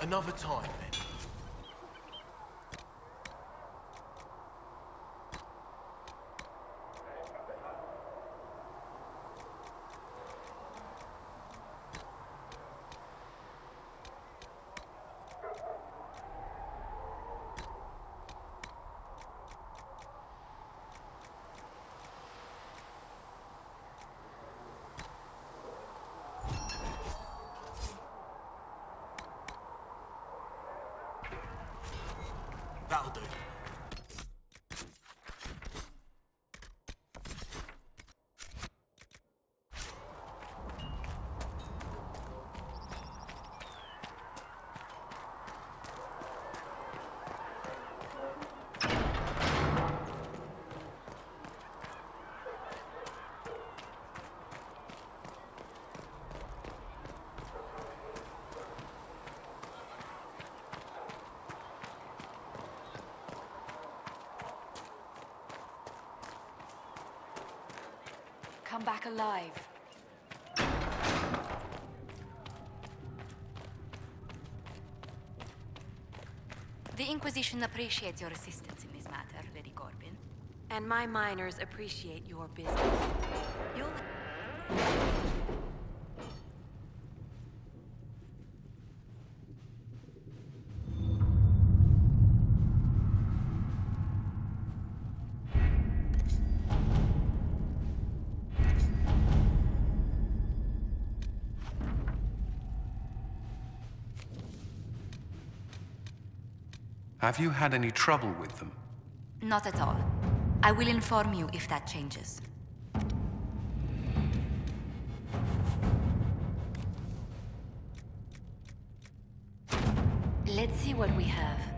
Another time, then. come back alive. The Inquisition appreciates your assistance in this matter, Lady Corbin. And my miners appreciate your business. You'll... Have you had any trouble with them? Not at all. I will inform you if that changes. Let's see what we have.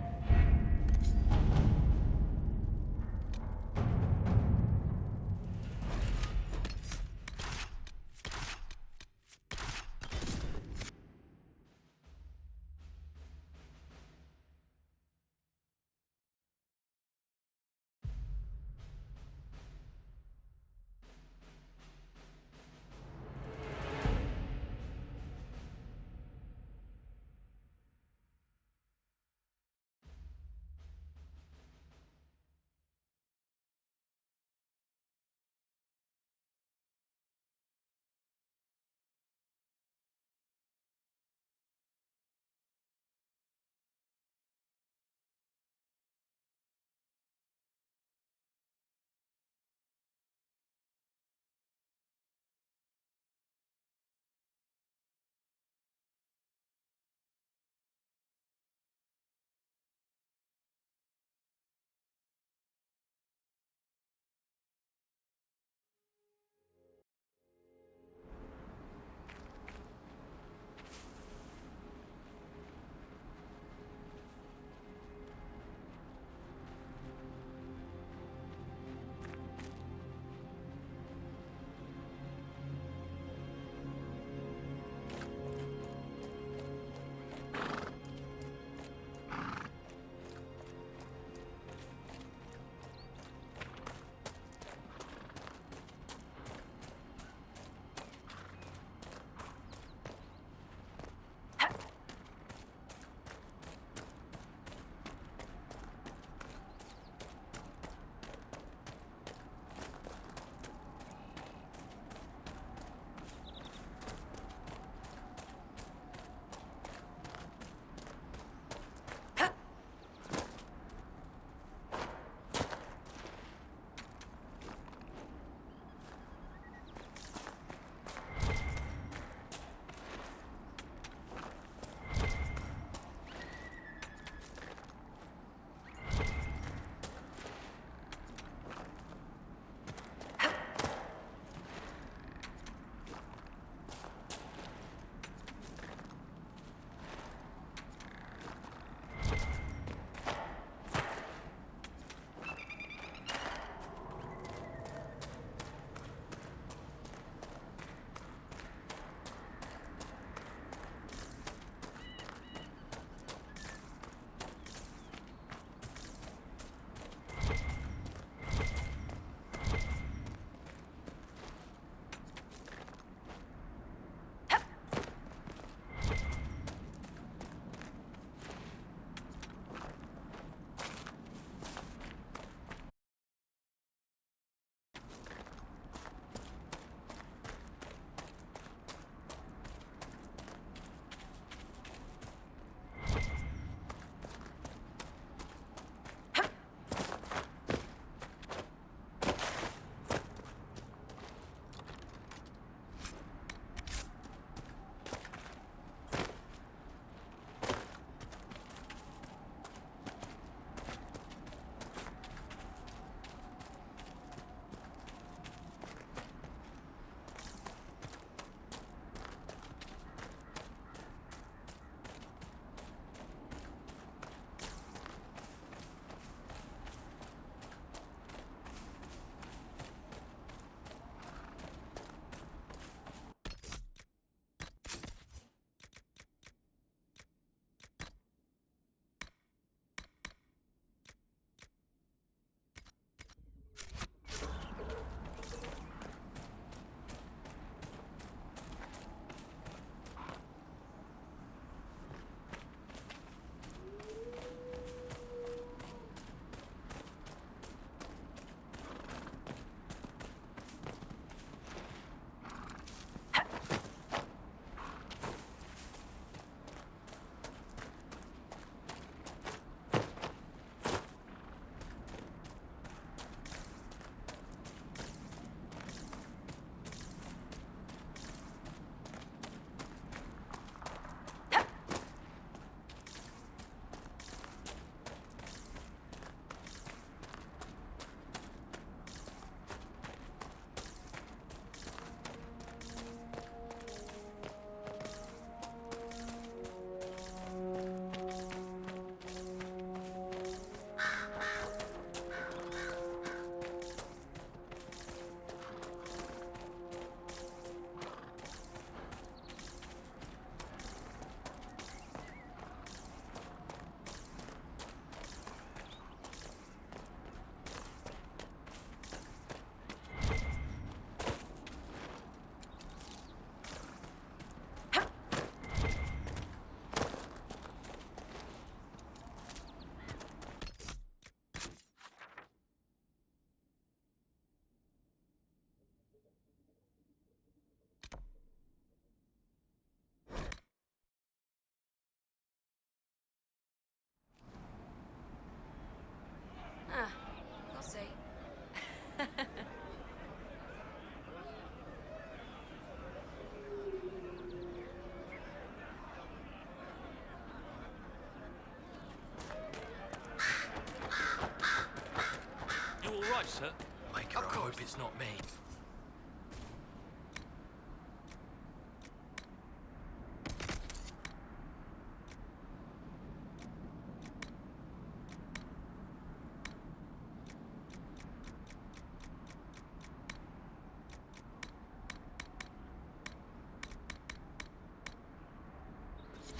hope it's not me.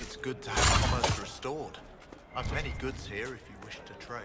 It's good to have commerce restored. I've many goods here if you wish to trade.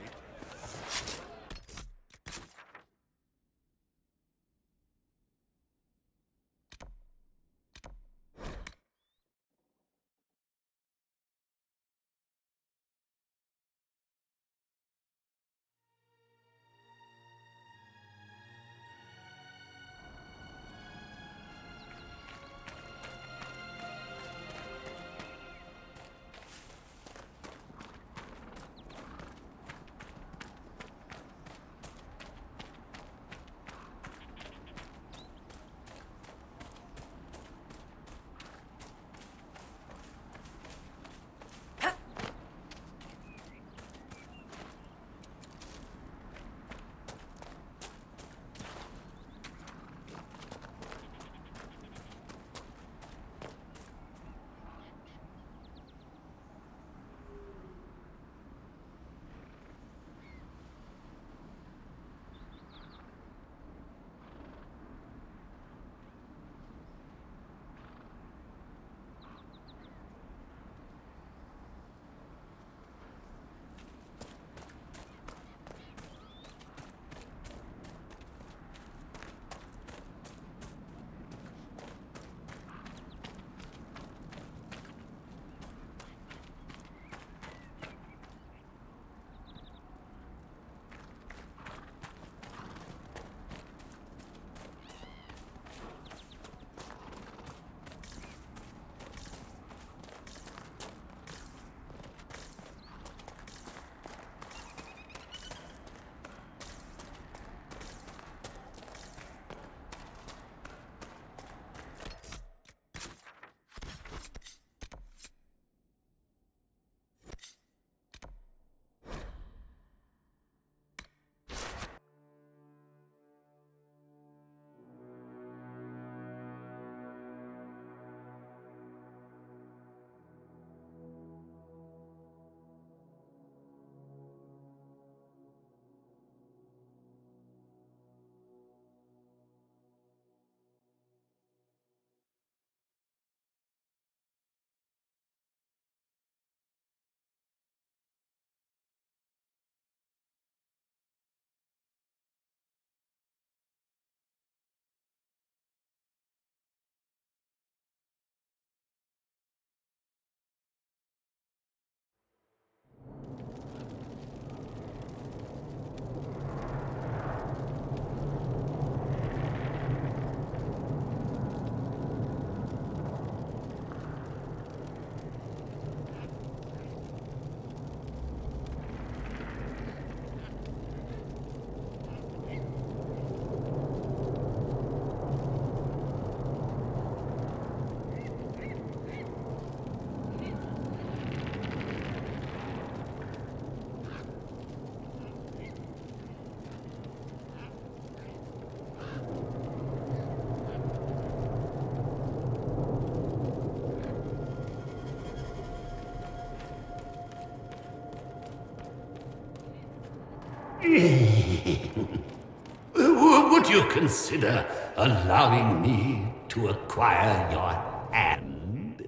Would you consider allowing me to acquire your hand?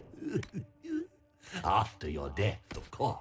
After your death, of course.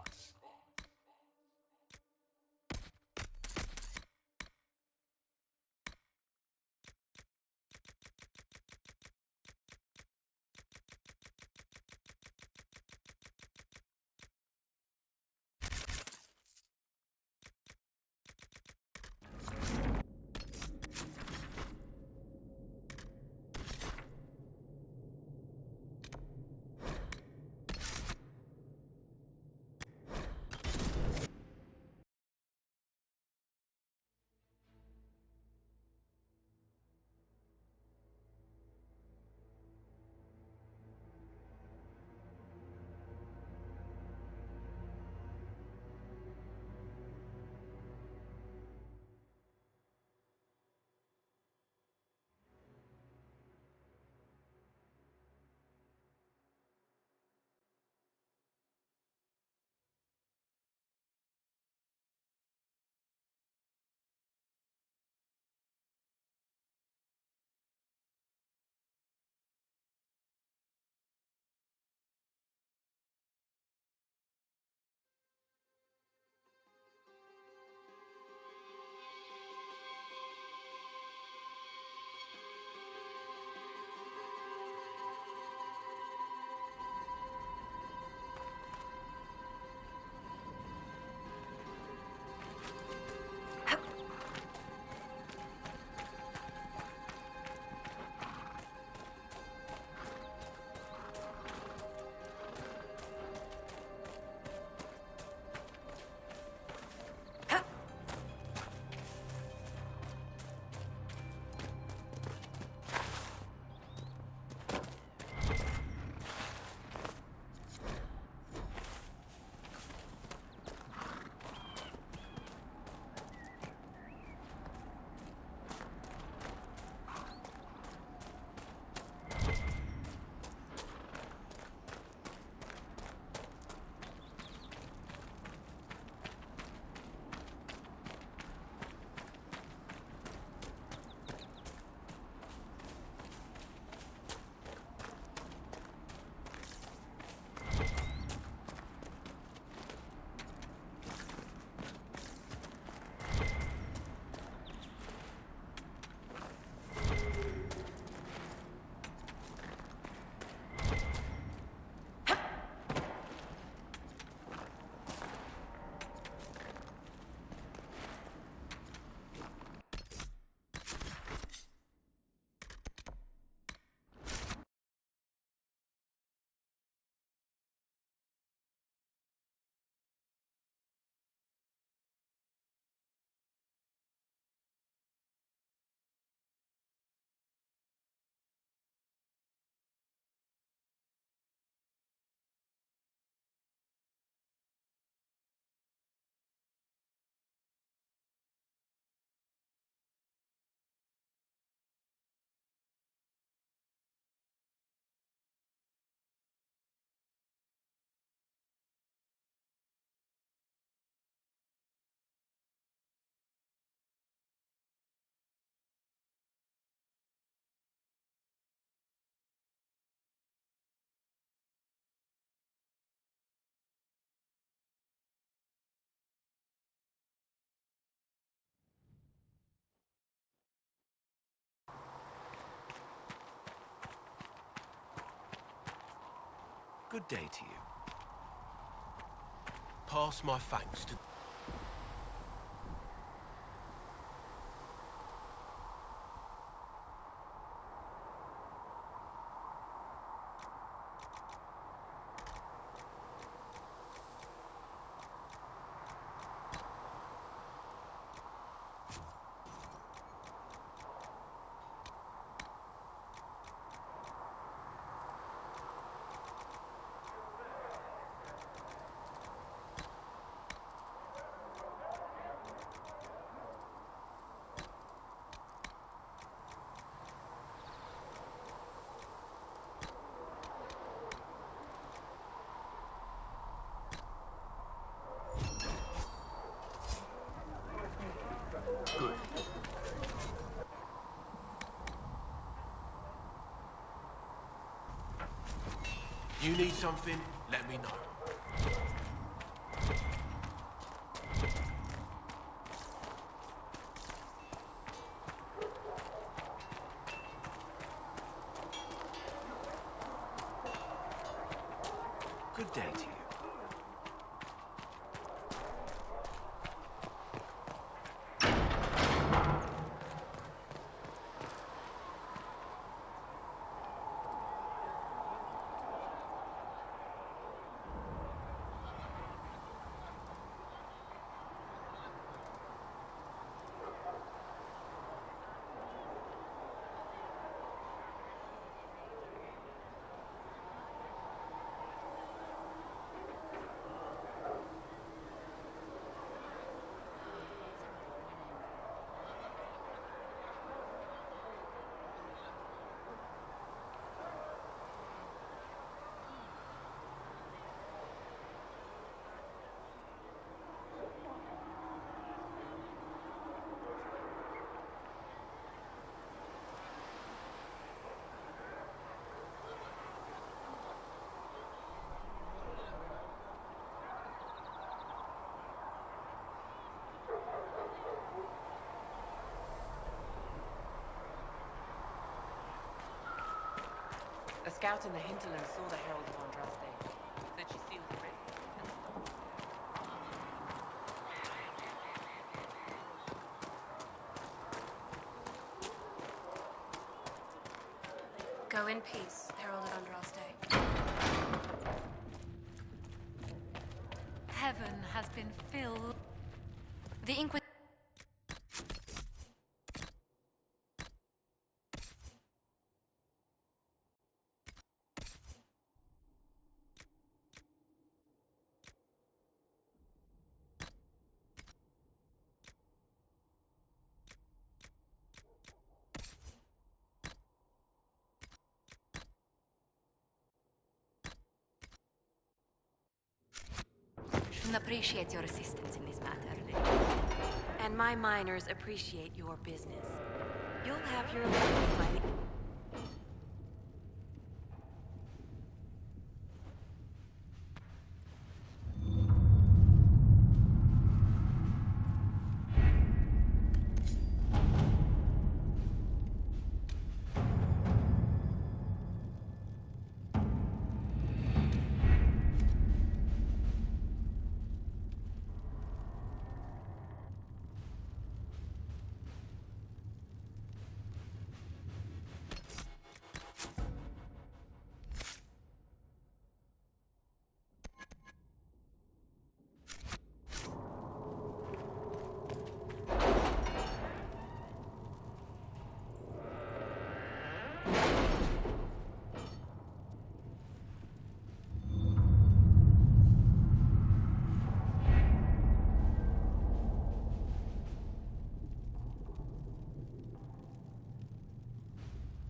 Good day to you. Pass my thanks to... Good. You need something? Let me know. Good day to you. A scout in the hinterland saw the Herald of Andraste. Said she sealed the rift. Go in peace, Herald of Andraste. Heaven has been filled. The Inquisition. Appreciate your assistance in this matter, Lady. And my miners appreciate your business. You'll have your way by the...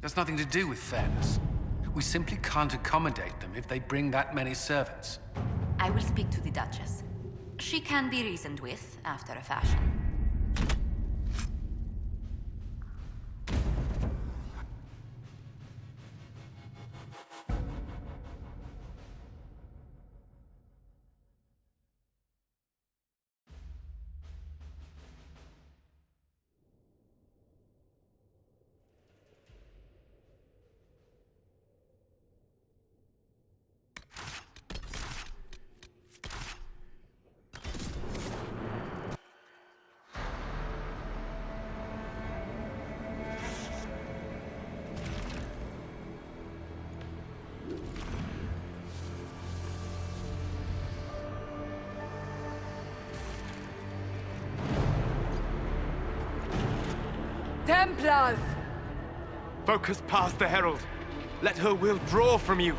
That's nothing to do with fairness. We simply can't accommodate them if they bring that many servants. I will speak to the Duchess. She can be reasoned with, after a fashion. Templars! Focus past the Herald. Let her will draw from you.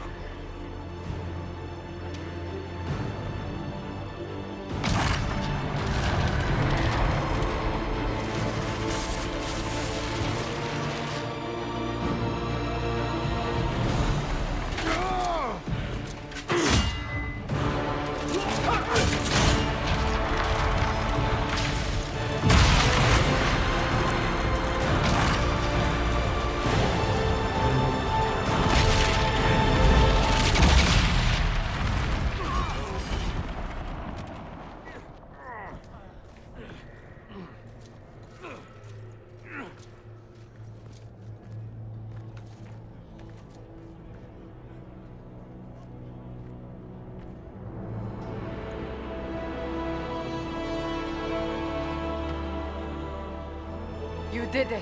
You did it.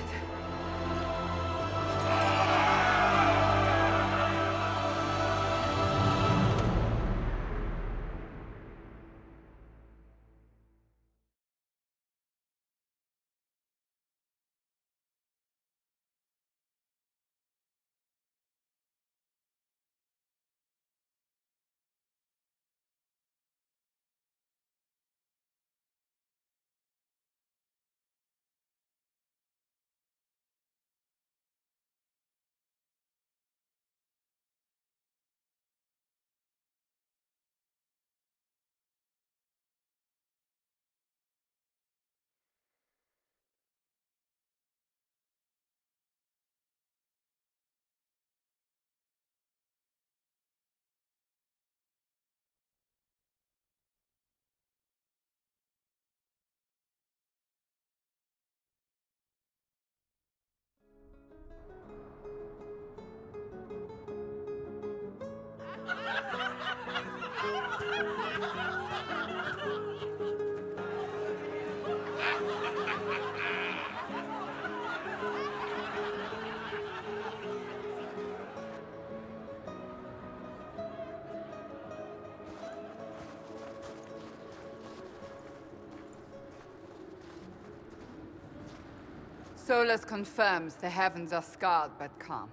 Solus confirms the heavens are scarred but calm.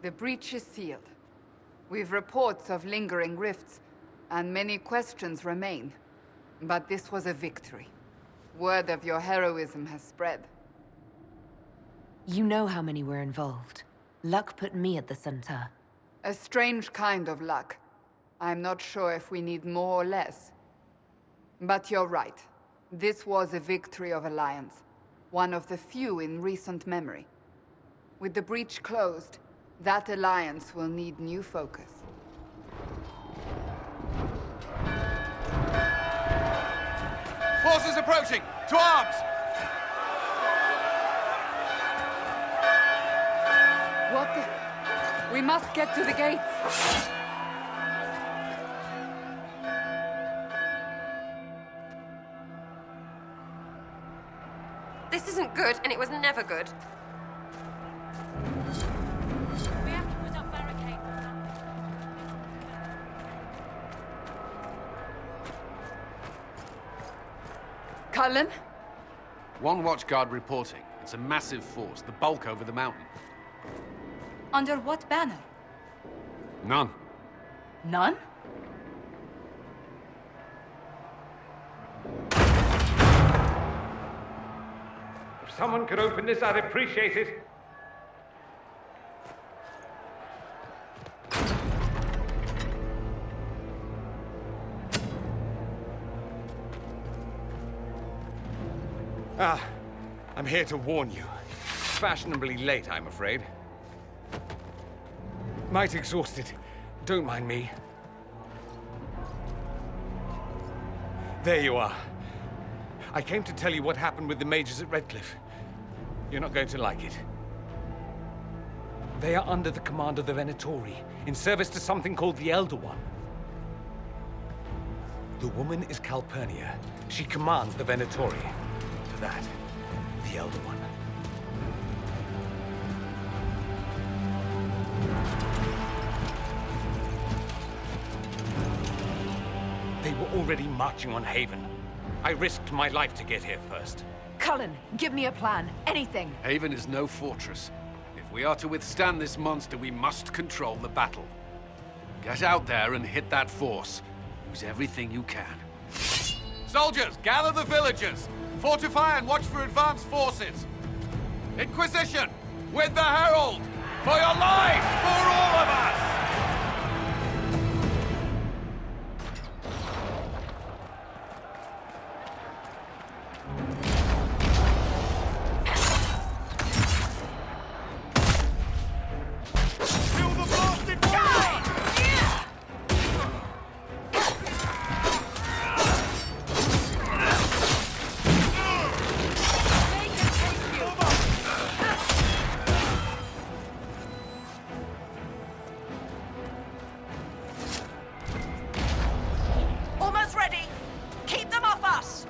The breach is sealed. We've reports of lingering rifts, and many questions remain. But this was a victory. Word of your heroism has spread. You know how many were involved. Luck put me at the center. A strange kind of luck. I'm not sure if we need more or less. But you're right. This was a victory of Alliance. One of the few in recent memory. With the breach closed, that alliance will need new focus. Forces approaching! To arms! What the... We must get to the gates! This isn't good, and it was never good. We have to put up barricades. Cullen? One watchguard reporting. It's a massive force, the bulk over the mountain. Under what banner? None. None? If someone could open this, I'd appreciate it. I'm here to warn you. Fashionably late, I'm afraid. Might exhausted. Don't mind me. There you are. I came to tell you what happened with the mages at Redcliffe. You're not going to like it. They are under the command of the Venatori, in service to something called the Elder One. The woman is Calpurnia. She commands the Venatori. To that, the Elder One. They were already marching on Haven. I risked my life to get here first. Cullen, give me a plan. Anything. Haven is no fortress. If we are to withstand this monster, we must control the battle. Get out there and hit that force. Use everything you can. Soldiers, gather the villagers! Fortify and watch for advanced forces! Inquisition! With the Herald! For your life! For all of us! Almost ready. Keep them off us.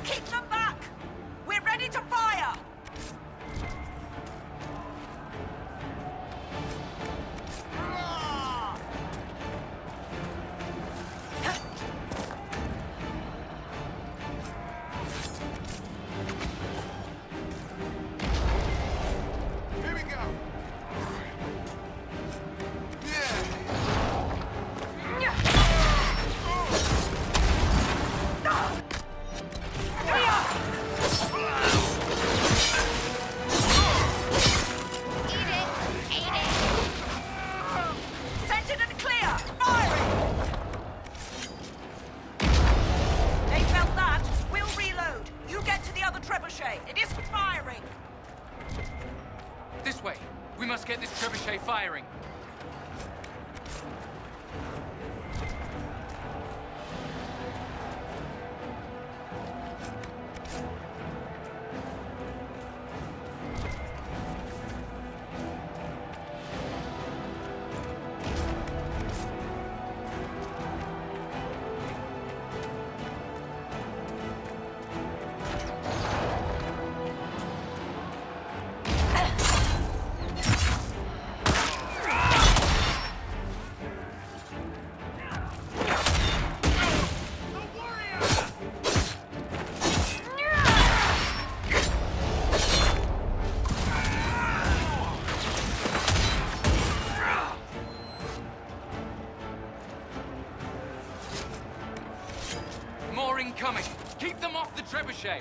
Keep them back. We're ready to fire. Here we go. Centered and clear. Firing. They felt that. We'll reload. You get to the other trebuchet. It isn't firing. This way. We must get this trebuchet firing. More incoming! Keep them off the trebuchet!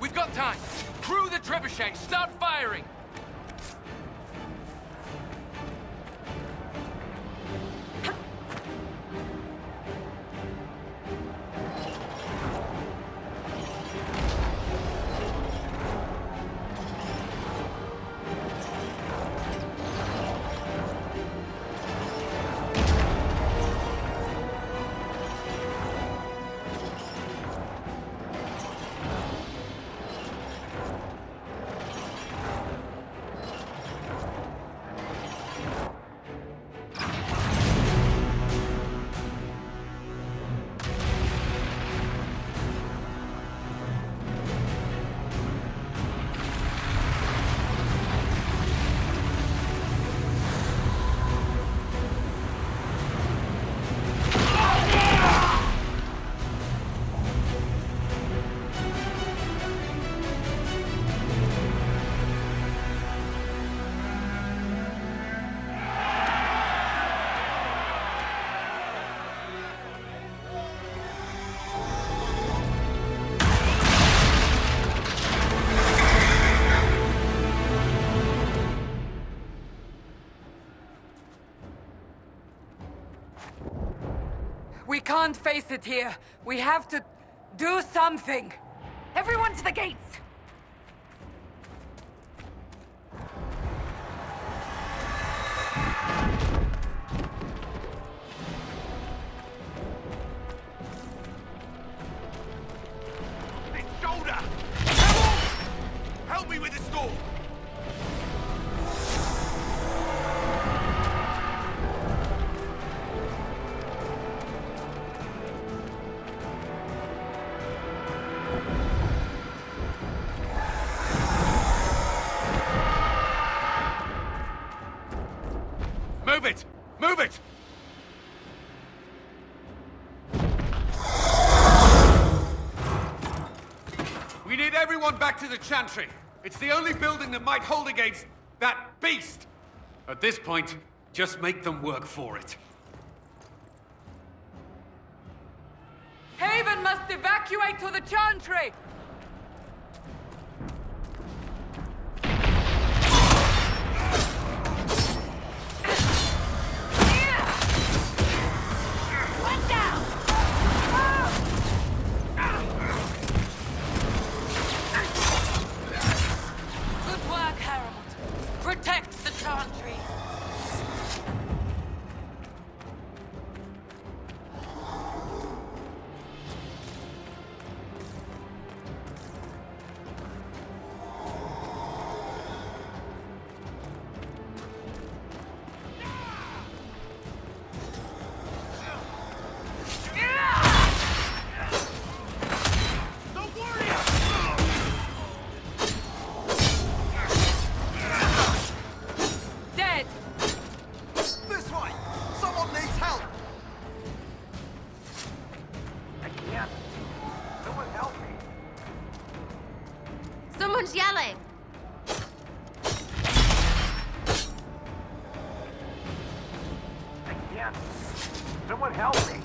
We've got time! Crew the trebuchet! Start firing! We can't face it here. We have to do something. Everyone to the gates! Shoulder! Help me with this door! Move it! Move it! We need everyone back to the Chantry. It's the only building that might hold against that beast. At this point, just make them work for it. Haven must evacuate to the Chantry! Good work, Harold. Protect the Chantry. Dead! This way! Someone needs help! I can't. Someone help me. Someone's yelling! I can't. Someone help me.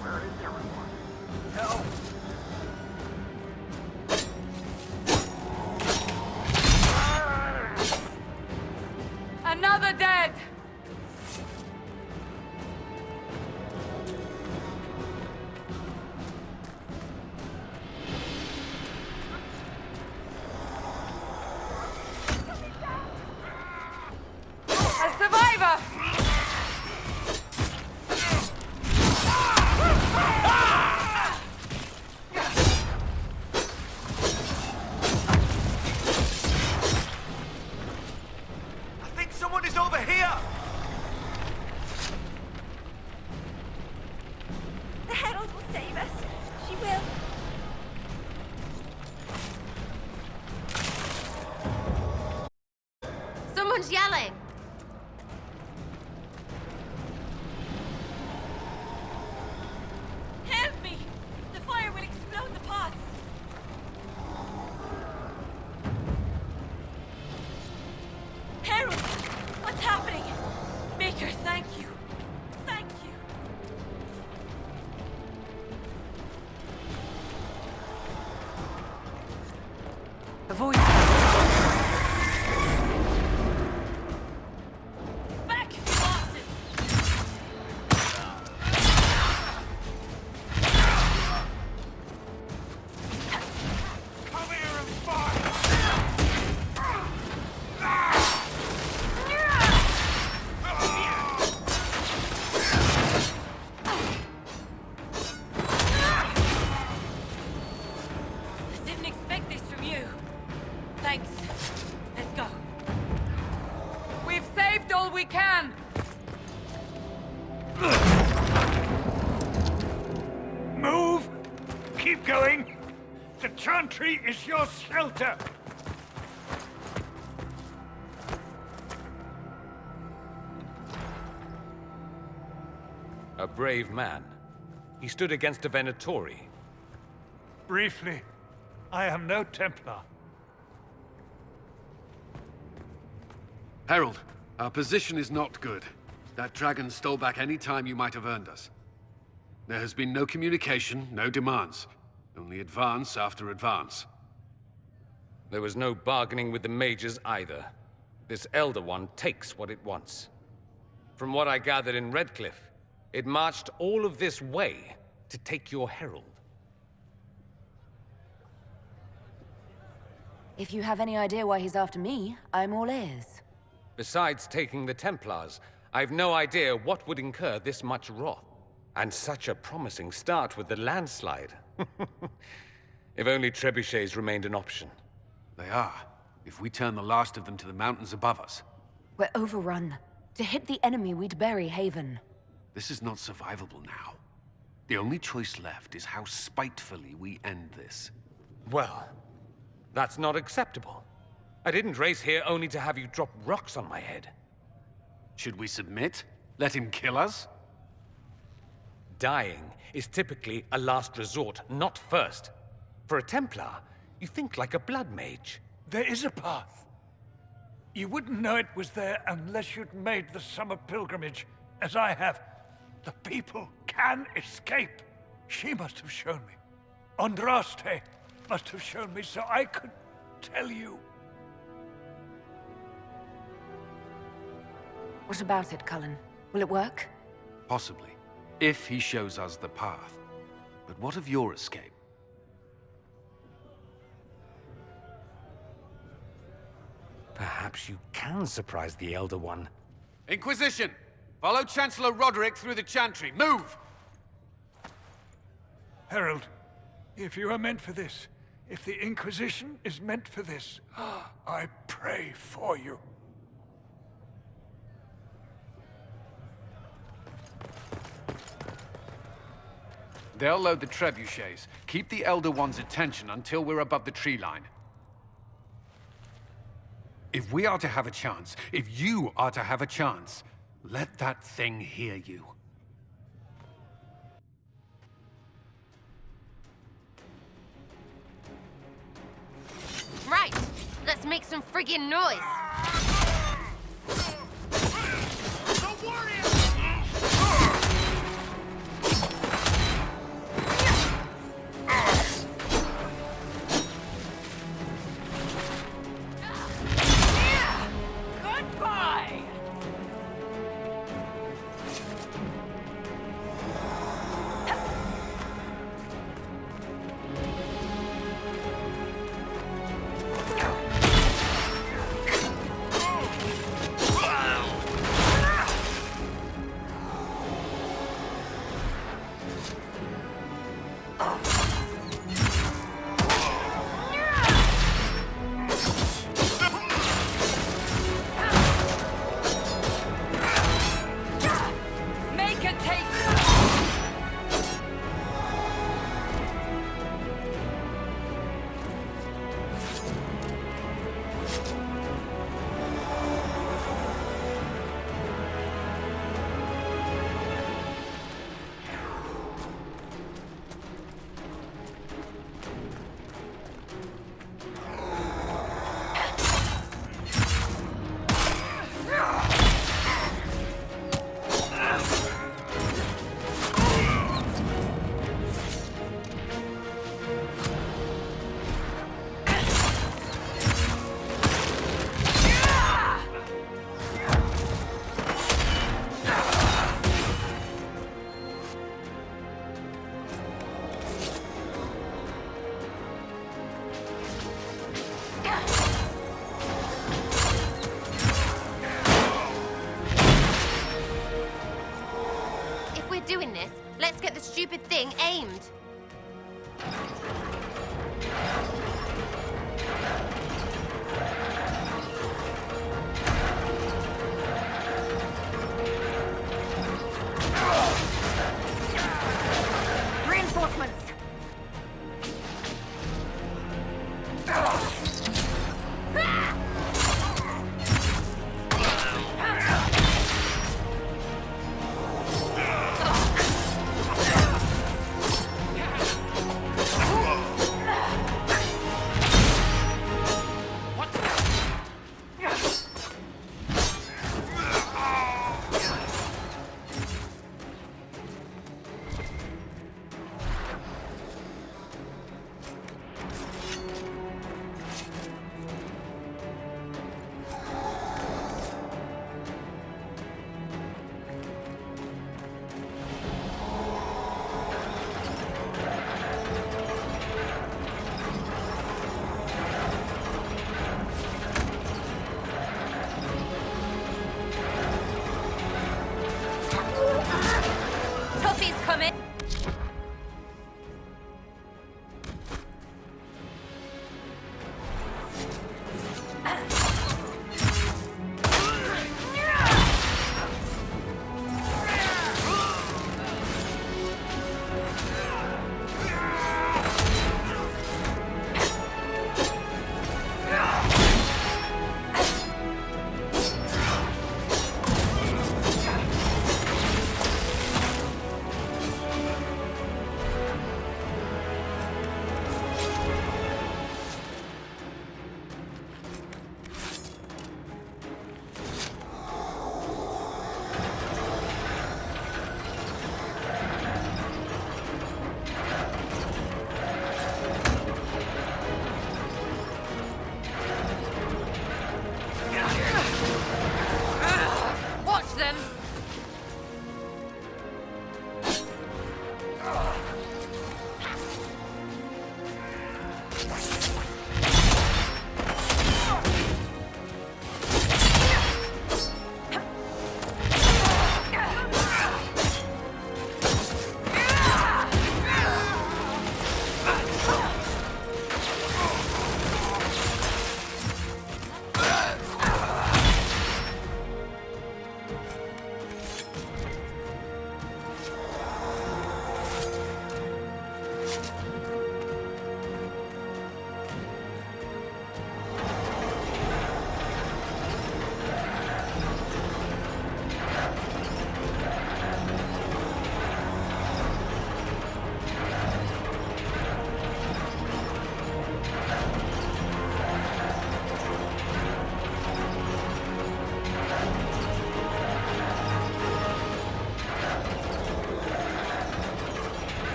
Where is everyone? Help! Another dead! A survivor! I think someone is over here! The Herald will save us. She will. Someone's yelling! Help me! The fire will explode the pots. Harold! What's happening? Maker, thank you. Thank you. A voice. Back, Boston! Come here and fight! Didn't expect this from you. Thanks. Let's go. We've saved all we can! Move! Keep going! The Chantry is your shelter! A brave man. He stood against a Venatori. Briefly, I am no Templar. Herald, our position is not good. That dragon stole back any time you might have earned us. There has been no communication, no demands. Only advance after advance. There was no bargaining with the mages either. This Elder One takes what it wants. From what I gathered in Redcliffe, it marched all of this way to take your herald. If you have any idea why he's after me, I'm all ears. Besides taking the Templars, I've no idea what would incur this much wrath. And such a promising start with the landslide. If only trebuchets remained an option. They are, if we turn the last of them to the mountains above us. We're overrun. To hit the enemy, we'd bury Haven. This is not survivable now. The only choice left is how spitefully we end this. Well, that's not acceptable. I didn't race here only to have you drop rocks on my head. Should we submit? Let him kill us? Dying is typically a last resort, not first. For a Templar, you think like a blood mage. There is a path. You wouldn't know it was there unless you'd made the summer pilgrimage, as I have. The people can escape. She must have shown me. Andraste must have shown me so I could tell you. What about it, Cullen? Will it work? Possibly, if he shows us the path. But what of your escape? Perhaps you can surprise the Elder One. Inquisition! Follow Chancellor Roderick through the Chantry. Move! Herald, if you are meant for this, if the Inquisition is meant for this, I pray for you. They'll load the trebuchets. Keep the Elder One's attention until we're above the tree line. If we are to have a chance, if you are to have a chance, let that thing hear you. Right, let's make some friggin' noise. Goodbye!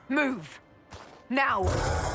Move! Now!